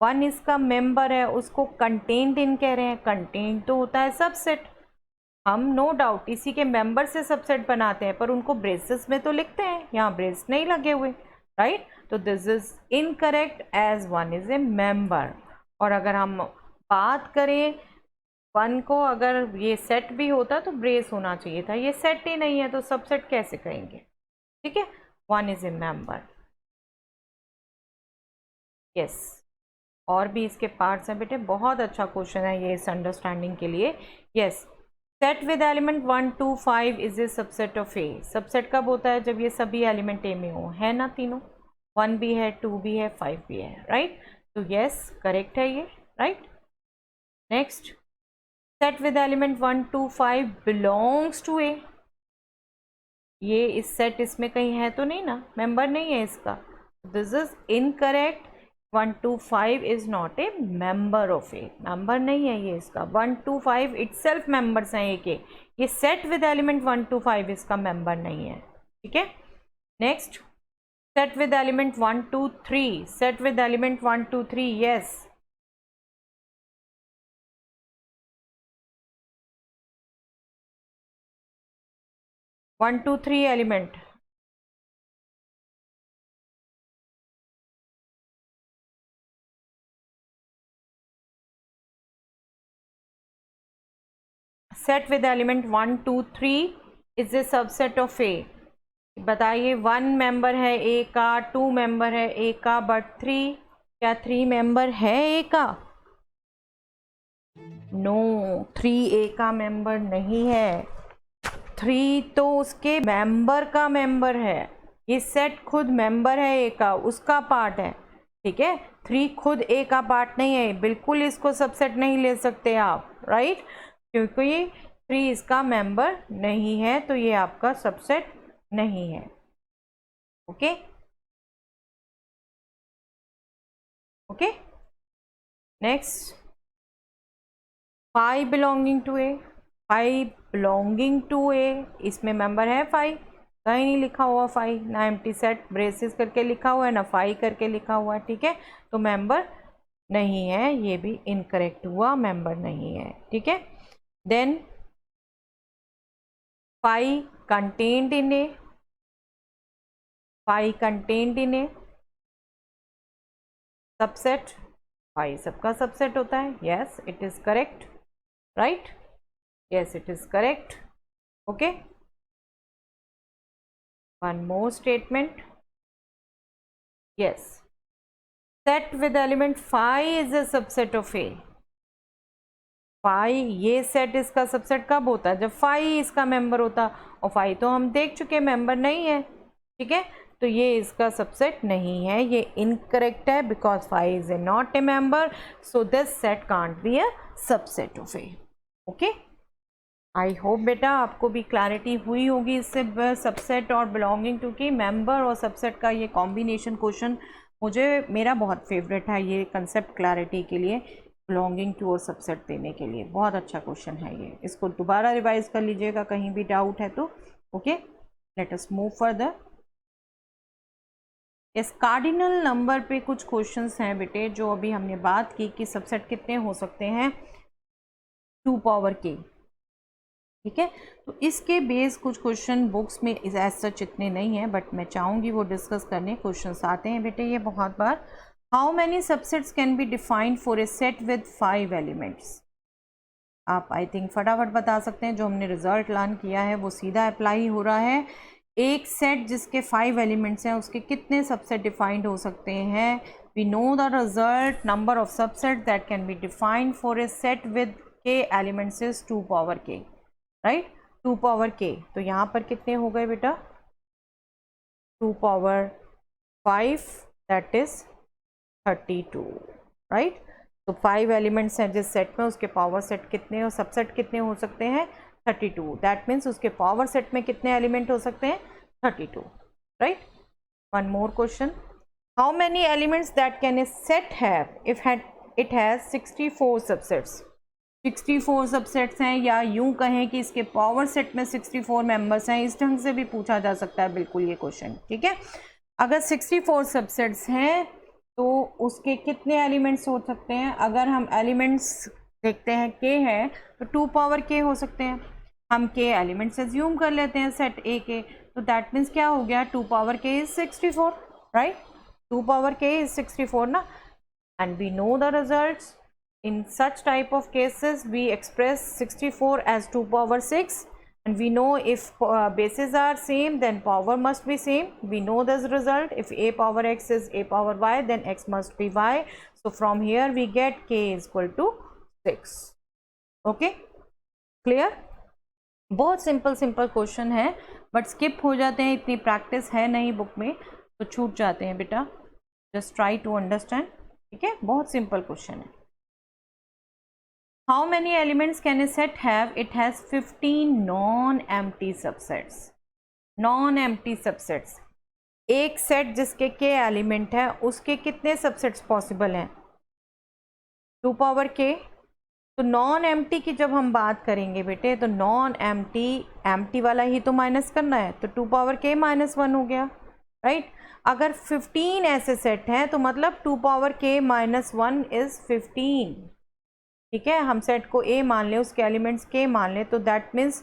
1 इसका मेंबर है, उसको कंटेन्ड इन कह रहे हैं। कंटेन्ड तो होता है सबसेट, हम नो डाउट इसी के मेंबर से सबसेट बनाते हैं, पर उनको ब्रेसेस में तो लिखते हैं, यहाँ ब्रेस नहीं लगे हुए, राइट। तो this is incorrect as 1 is a member. और अगर हम बात करें 1 को, अगर ये सेट भी होता तो ब्रेस होना चाहिए था, ये सेट ही नहीं है तो सबसेट कैसे कहेंगे, ठीक है। 1 इज ए मेंबर। यस, और भी इसके पार्ट्स हैं बेटे, बहुत अच्छा क्वेश्चन है ये इस अंडरस्टैंडिंग के लिए। Yes, set with element 1 to 5 is a subset of A. Subset कब होता है? जब ये सभी एलिमेंट ए में हो, है ना, तीनों, 1 भी है, 2 भी है, 5 भी है, राइट। तो यस, करेक्ट है ये, right. Next, set with element 1 to 5 belongs to A. ये इस सेट इसमें कहीं है तो नहीं ना, मेंबर नहीं है इसका, this is incorrect. 1 to 5 is not a member of A, member नहीं है ये इसका। 1 to 5 इटसेल्फ मेंबर्स हैं ए के, ये सेट विद एलिमेंट 1 to 5 इसका मेंबर नहीं है, ठीक है। Next, set with element 1 to 3, set with element 1 to 3, yes, one two three element, set with element 1 to 3 is a subset of A. बताइए, 1 member है ए का, 2 मेंबर है ए का, बट 3, क्या 3 मेंबर है ए का? नो, 3 ए का मेंबर नहीं है, 3 तो उसके मेंबर का मेंबर है। ये सेट खुद मेंबर है ए का, उसका पार्ट है, ठीक है। 3 खुद ए का पार्ट नहीं है, बिल्कुल इसको सबसेट नहीं ले सकते आप, राइट, क्योंकि 3 इसका मेंबर नहीं है, तो ये आपका सबसेट नहीं है, okay okay. Next, 5 belonging to A, 5 belonging to A, इसमें मेंबर है 5, कहीं नहीं लिखा हुआ 5, ना एम्प्टी सेट ब्रेसेस करके लिखा हुआ है, ना 5 करके लिखा हुआ है, ठीक है, तो मेंबर नहीं है, ये भी इनकरेक्ट हुआ, मेंबर नहीं है, ठीक है। Then phi contained in a, phi contained in a subset, phi सबका सबसेट होता है, yes it is correct, right, yes it is correct, okay। one more statement, yes, set with element phi is a subset of A। Phi, ये set इसका subset कब होता है, जब phi इसका मेंबर होता, और फाई तो हम देख चुके मेंबर नहीं है, ठीक है, तो ये इसका सबसेट नहीं है, ये इनकरेक्ट है, because phi is a not a member, so this set can't be a subset of A, okay. I hope बेटा आपको भी क्लैरिटी हुई होगी इससे, सबसेट और बिलोंगिंग टू की मेंबर और सबसेट का ये कॉम्बिनेशन क्वेश्चन मुझे मेरा बहुत फेवरेट है, ये कंसेप्ट क्लैरिटी के लिए, बिलोंगिंग टू और सबसेट देने के लिए बहुत अच्छा क्वेश्चन है ये, इसको दोबारा रिवाइज कर लीजिएगा कहीं भी डाउट है तो, okay. Let us move further. इस कार्डिनल नंबर पे कुछ क्वेश्चंस हैं बेटे, जो अभी हमने बात की कि सबसेट कितने हो सकते हैं, 2 पावर k, ठीक है, तो इसके बेस कुछ क्वेश्चन बुक्स में एज सच इतने नहीं है, बट मैं चाहूँगी वो डिस्कस करने, क्वेश्चंस आते हैं बेटे ये बहुत बार। How many subsets can be defined for a set with 5 elements, आप आई थिंक फटाफट बता सकते हैं, जो हमने रिजल्ट लर्न किया है वो सीधा अप्लाई हो रहा है। एक सेट जिसके 5 एलिमेंट्स हैं उसके कितने सबसेट डिफाइंड हो सकते हैं, we know the result, number of subset that can be defined for a set with k elements is 2 power k, right, 2 power k, तो यहाँ पर कितने हो गए बेटा, 2 पावर 5 दैट इज 32, राइट, तो 5 एलिमेंट्स हैं जिस सेट में, उसके पावर सेट कितने और सबसेट कितने हो सकते हैं, 32, दैट मीन्स उसके पावर सेट में कितने एलिमेंट हो सकते हैं, 32, right. One more question, how many elements that can a set have if it has 64 subsets, 64 subsets हैं, या यूं कहें कि इसके पावर सेट में 64 मेंबर्स हैं, इस ढंग से भी पूछा जा सकता है बिल्कुल ये क्वेश्चन, ठीक है। अगर 64 सबसेट्स हैं तो उसके कितने एलिमेंट्स हो सकते हैं, अगर हम एलिमेंट्स देखते हैं k है तो 2 पावर k हो सकते हैं, हम k एलिमेंट्स एज्यूम कर लेते हैं सेट A के, तो दैट मीन्स क्या हो गया, 2 power k is 64, right, 2 power k is 64 ना, and we know the results, in such type of cases we express 64 as 2 power 6, and we know if bases are same then power must be same, we know this result, if a power x is a power y then x must be y, so from here we get k is equal to 6, okay, clear। बहुत simple question है, but skip हो जाते हैं, इतनी practice है नहीं book में तो छूट जाते हैं बेटा, जस्ट ट्राई टू अंडरस्टैंड, ठीक है, बहुत सिंपल क्वेश्चन है। How many elements can a set have? It has 15 non-empty subsets. Non-empty subsets. एक सेट जिसके k एलिमेंट है उसके कितने सबसेट्स पॉसिबल हैं, 2 पावर k। तो नॉन एम्प्टी की जब हम बात करेंगे बेटे, तो नॉन एम्प्टी, एम्प्टी वाला ही तो माइनस करना है, तो 2 पावर k -1 हो गया, राइट। अगर 15 ऐसे सेट हैं तो मतलब 2 पावर k -1 इज 15, ठीक है, हम सेट को A मान लें, उसके एलिमेंट्स K मान लें, तो that means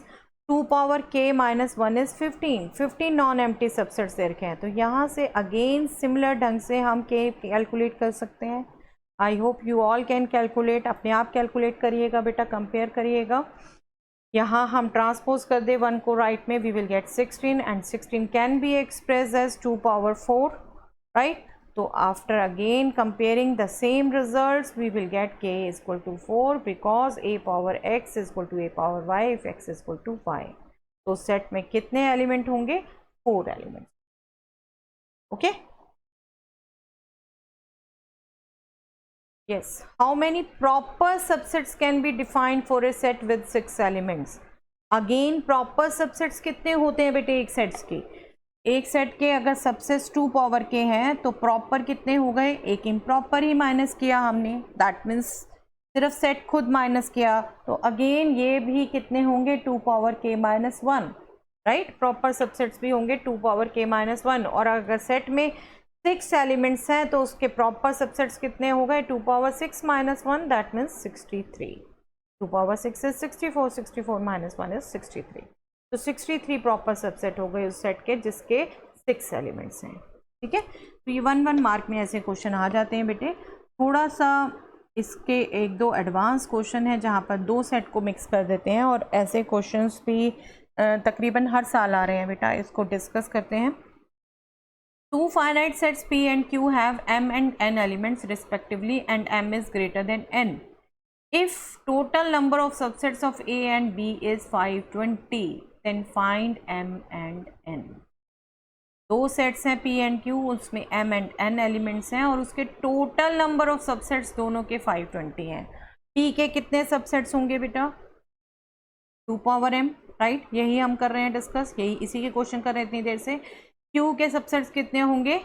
2 power K -1 is 15, 15 non empty subsets दे रखे हैं, तो यहाँ से अगेन सिमिलर ढंग से हम K कैलकुलेट कर सकते हैं। I hope you all can calculate, अपने आप कैलकुलेट करिएगा बेटा, कंपेयर करिएगा। यहाँ हम ट्रांसपोज कर दे 1 को राइट में, we will get 16, and 16 can be express as 2 power 4, right. So after again comparing the same results, we will get k is equal to 4 because a power x is equal to a power y if x is equal to y. तो set में कितने element होंगे, 4 element, okay. Yes, how many proper subsets can be defined for a set with 6 elements? Again proper subsets कितने होते हैं बेटे एक sets की, एक सेट के अगर सबसेट्स 2 पावर के हैं तो प्रॉपर कितने हो गए, एक इम्प्रॉपर ही माइनस किया हमने, दैट मीन्स सिर्फ सेट खुद माइनस किया, तो अगेन ये भी कितने होंगे, 2 power k -1, right, proper subsets भी होंगे 2 पावर k -1, और अगर सेट में 6 एलिमेंट्स हैं तो उसके प्रॉपर सबसेट्स कितने हो गए, 2 power 6 minus 1 that means 63। 2 power 6 is 64, 64 minus 1 is 63। तो 63 प्रॉपर सबसेट हो गए उस सेट के जिसके 6 एलिमेंट्स हैं। ठीक है, तो ये 1 मार्क में ऐसे क्वेश्चन आ जाते हैं बेटे। थोड़ा सा इसके 1-2 एडवांस क्वेश्चन है जहाँ पर 2 सेट को मिक्स कर देते हैं, और ऐसे क्वेश्चंस भी तकरीबन हर साल आ रहे हैं बेटा, इसको डिस्कस करते हैं। 2 finite sets P and Q have M and N elements respectively and M is greater than N. If total number of subsets of A and B is 520, then find M and N. 2 sets हैं P and Q, उसमें M and N elements हैं और उसके total number of subsets दोनों के 520 हैं। P के कितने सबसेट्स होंगे बेटा, 2 पावर M, राइट, यही हम कर रहे हैं डिस्कस, यही इसी के क्वेश्चन कर रहे हैं इतनी देर से। Q के सबसेट्स कितने होंगे,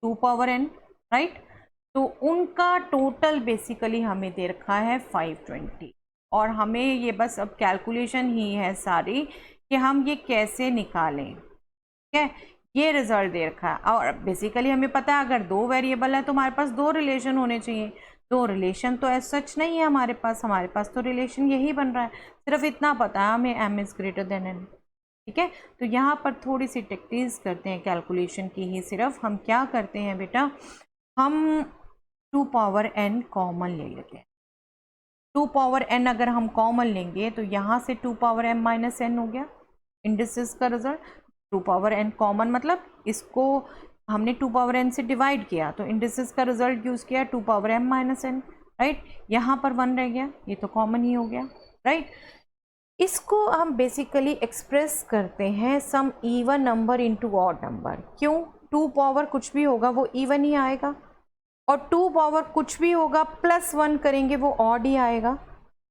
2 पावर N, राइट। तो उनका टोटल बेसिकली हमें दे रखा है 520, और हमें ये बस अब कैलकुलेशन ही है सारी कि हम ये कैसे निकालें। ठीक है, ये रिजल्ट दे रखा है, और बेसिकली हमें पता है अगर 2 वेरिएबल है तो हमारे पास 2 रिलेशन होने चाहिए। 2 रिलेशन तो ऐसा सच नहीं है हमारे पास तो रिलेशन यही बन रहा है, सिर्फ इतना पता है हमें M is greater than N। ठीक है, तो यहाँ पर थोड़ी सी टेक्निक्स करते हैं कैलकुलेशन की ही। सिर्फ हम क्या करते हैं बेटा, हम 2 पावर N कॉमन ले लेते हैं। 2 पावर N अगर हम कॉमन लेंगे तो यहाँ से 2 पावर M माइनस N हो गया इंडिसेस का रिजल्ट। 2 पावर N कॉमन मतलब इसको हमने 2 पावर N से डिवाइड किया तो इंडिसेस का रिजल्ट यूज़ किया 2 power M minus N, right. यहाँ पर 1 रह गया, ये तो कॉमन ही हो गया, राइट। इसको हम बेसिकली एक्सप्रेस करते हैं some even number into odd number. क्यों, 2 पावर कुछ भी होगा वो इवन ही आएगा, और 2 पावर कुछ भी होगा प्लस 1 करेंगे वो ऑड ही आएगा।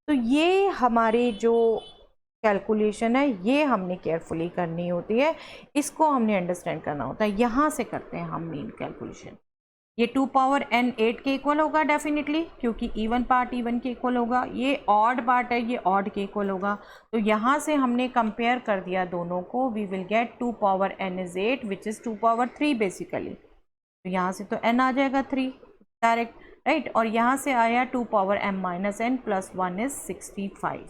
तो ये हमारी जो कैलकुलेशन है ये हमने केयरफुली करनी होती है, इसको हमने अंडरस्टैंड करना होता है। यहाँ से करते हैं हम मेन कैलकुलेशन। ये 2 पावर N 8 के इक्वल होगा डेफिनेटली, क्योंकि इवन पार्ट इवन के इक्वल होगा, ये ऑड पार्ट है ये ऑड के इक्वल होगा। तो यहाँ से हमने कंपेयर कर दिया दोनों को, we will get 2 power N is 8 which is 2 power 3 basically. तो यहाँ से तो N आ जाएगा 3 डायरेक्ट, राइट। और यहाँ से आया 2 power M minus N plus 1 is 65।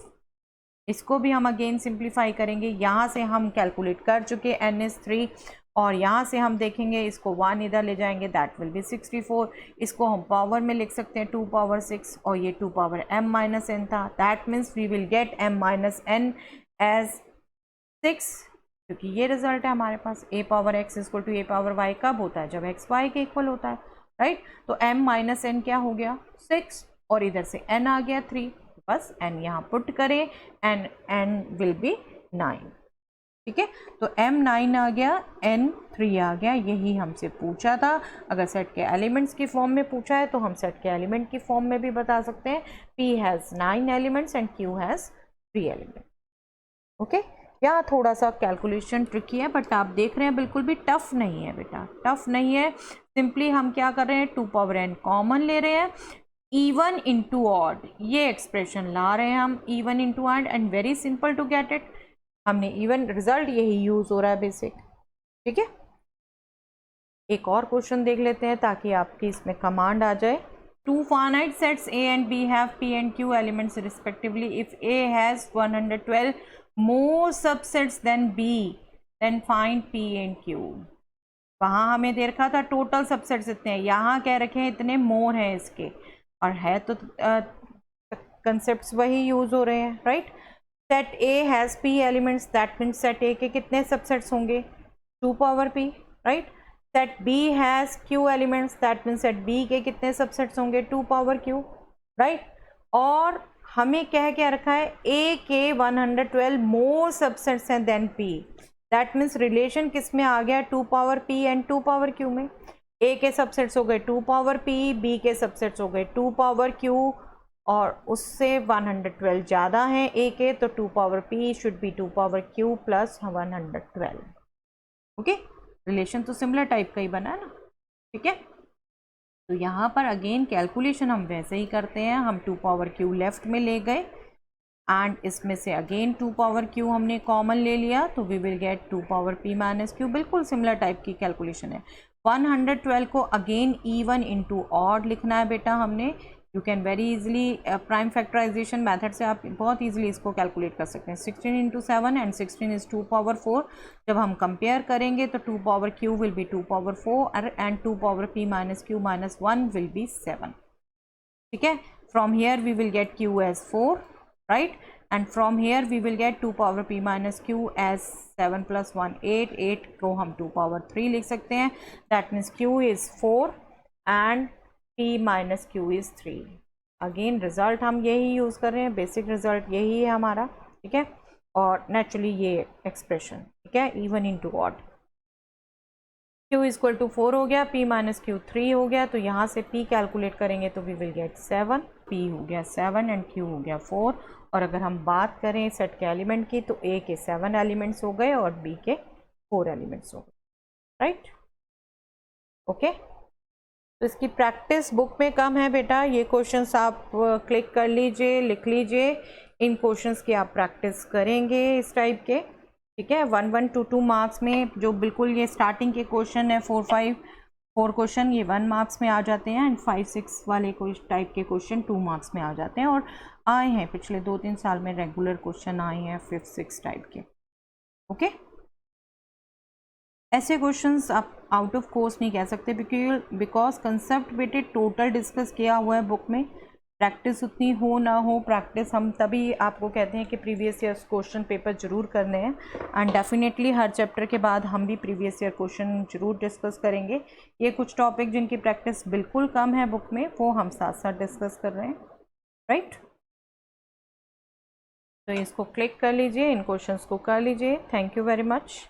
इसको भी हम अगेन सिंप्लीफाई करेंगे। यहाँ से हम कैलकुलेट कर चुके N इज़ 3, और यहाँ से हम देखेंगे इसको 1 इधर ले जाएंगे दैट विल बी 64। इसको हम पावर में लिख सकते हैं 2 पावर 6, और ये 2 पावर M माइनस N था, that means we will get M minus N as 6, क्योंकि ये रिजल्ट है हमारे पास। a power x equal to a power y कब होता है, जब x y के इक्वल होता है, राइट। तो M माइनस N क्या हो गया 6, और इधर से N आ गया 3, बस N यहाँ पुट करें एंड N विल बी 9। ठीक है, तो M 9 आ गया, N 3 आ गया, यही हमसे पूछा था। अगर सेट के एलिमेंट्स की फॉर्म में पूछा है तो हम सेट के एलिमेंट की फॉर्म में भी बता सकते हैं। P has 9 elements and Q has 3 elements. Okay, यहाँ थोड़ा सा कैलकुलेशन ट्रिकी है, बट आप देख रहे हैं बिल्कुल भी टफ नहीं है बेटा, टफ नहीं है। सिंपली हम क्या कर रहे हैं, 2 पावर N कॉमन ले रहे हैं, इवन इंटू ऑड, ये एक्सप्रेशन ला रहे हैं हम, even into odd, and very simple to get it. हमने इवन रिजल्ट यही यूज हो रहा है बेसिक। ठीक है, एक और क्वेश्चन देख लेते हैं ताकि आपकी इसमें कमांड आ जाए। 2 finite sets A and B have P and Q elements respectively. If A has 112 more subsets than B, then find P and Q. वहाँ हमें दे रखा था टोटल सबसेट्स इतने हैं, यहाँ कह रखे हैं इतने मोर हैं इसके, और है तो कंसेप्ट्स वही यूज हो रहे हैं, right. Set A has P elements, that means set A के कितने सबसेट्स होंगे 2 power P, right. Set B has Q elements, that means set B के कितने सबसेट्स होंगे 2 पावर Q, राइट। और हमें क्या रखा है, A के 112 मोर सबसेट्स हैं then P, that means relation किस में आ गया, 2 power P and 2 power Q में। A के सबसेट्स हो गए 2 पावर P, B के सबसेट्स हो गए 2 पावर Q, और उससे 112 ज़्यादा हैं A के, तो 2 power P should be 2 power Q plus 112। Okay, relation तो सिमिलर टाइप का ही बना है ना। ठीक है, तो यहाँ पर अगेन कैलकुलेशन हम वैसे ही करते हैं, हम 2 पावर Q लेफ्ट में ले गए, एंड इसमें से अगेन 2 पावर q हमने कॉमन ले लिया तो we will get 2 power p minus q। बिल्कुल सिमिलर टाइप की कैलकुलेशन है। 112 को अगेन इवन इंटू ऑड लिखना है बेटा हमने। You can very easily prime factorization method से आप बहुत इजीली इसको कैलकुलेट कर सकते हैं। 16 इंटू 7 एंड 16 इज 2 पावर 4। जब हम कंपेयर करेंगे तो 2 power q will be 2 power 4 and 2 power p minus q minus 1 will be 7। ठीक है, from here we will get q as 4, right, and from here we will get 2 power p minus q as 7 plus 1 8। 8 को हम 2 power 3 लिख सकते हैं। that means q is 4 and p minus q is 3। Again result हम यही use कर रहे हैं, बेसिक रिजल्ट यही है हमारा। ठीक है, और नेचुरली ये एक्सप्रेशन, ठीक है, even into odd. q equal to 4 हो गया, p माइनस q 3 हो गया, तो यहाँ से p कैलकुलेट करेंगे तो वी विल गेट 7। p हो गया 7 एंड q हो गया 4। और अगर हम बात करें सेट के एलिमेंट की तो a के 7 एलिमेंट्स हो गए और b के 4 एलिमेंट्स हो गए, राइट। ओके, तो इसकी प्रैक्टिस बुक में कम है बेटा। ये क्वेश्चंस आप क्लिक कर लीजिए, लिख लीजिए। इन क्वेश्चंस की आप प्रैक्टिस करेंगे इस टाइप के। ठीक है, 1 1 2 2 मार्क्स में जो बिल्कुल ये स्टार्टिंग के क्वेश्चन है 4 5 4 क्वेश्चन ये 1 मार्क्स में आ जाते हैं एंड 5 6 वाले टाइप के क्वेश्चन 2 मार्क्स में आ जाते हैं। और आए हैं पिछले 2-3 साल में रेगुलर क्वेश्चन आए हैं 5 6 टाइप के। ओके, ऐसे क्वेश्चंस आप आउट ऑफ कोर्स नहीं कह सकते बिकॉज कंसेप्ट बेटे टोटल डिस्कस किया हुआ है बुक में। प्रैक्टिस उतनी हो ना हो, प्रैक्टिस हम तभी आपको कहते हैं कि प्रीवियस ईयर क्वेश्चन पेपर जरूर करने हैं। एंड डेफिनेटली हर चैप्टर के बाद हम भी प्रीवियस ईयर क्वेश्चन जरूर डिस्कस करेंगे। ये कुछ टॉपिक जिनकी प्रैक्टिस बिल्कुल कम है बुक में वो हम साथ साथ डिस्कस कर रहे हैं, राइट। तो इसको क्लिक कर लीजिए, इन क्वेश्चंस को कर लीजिए। Thank you very much.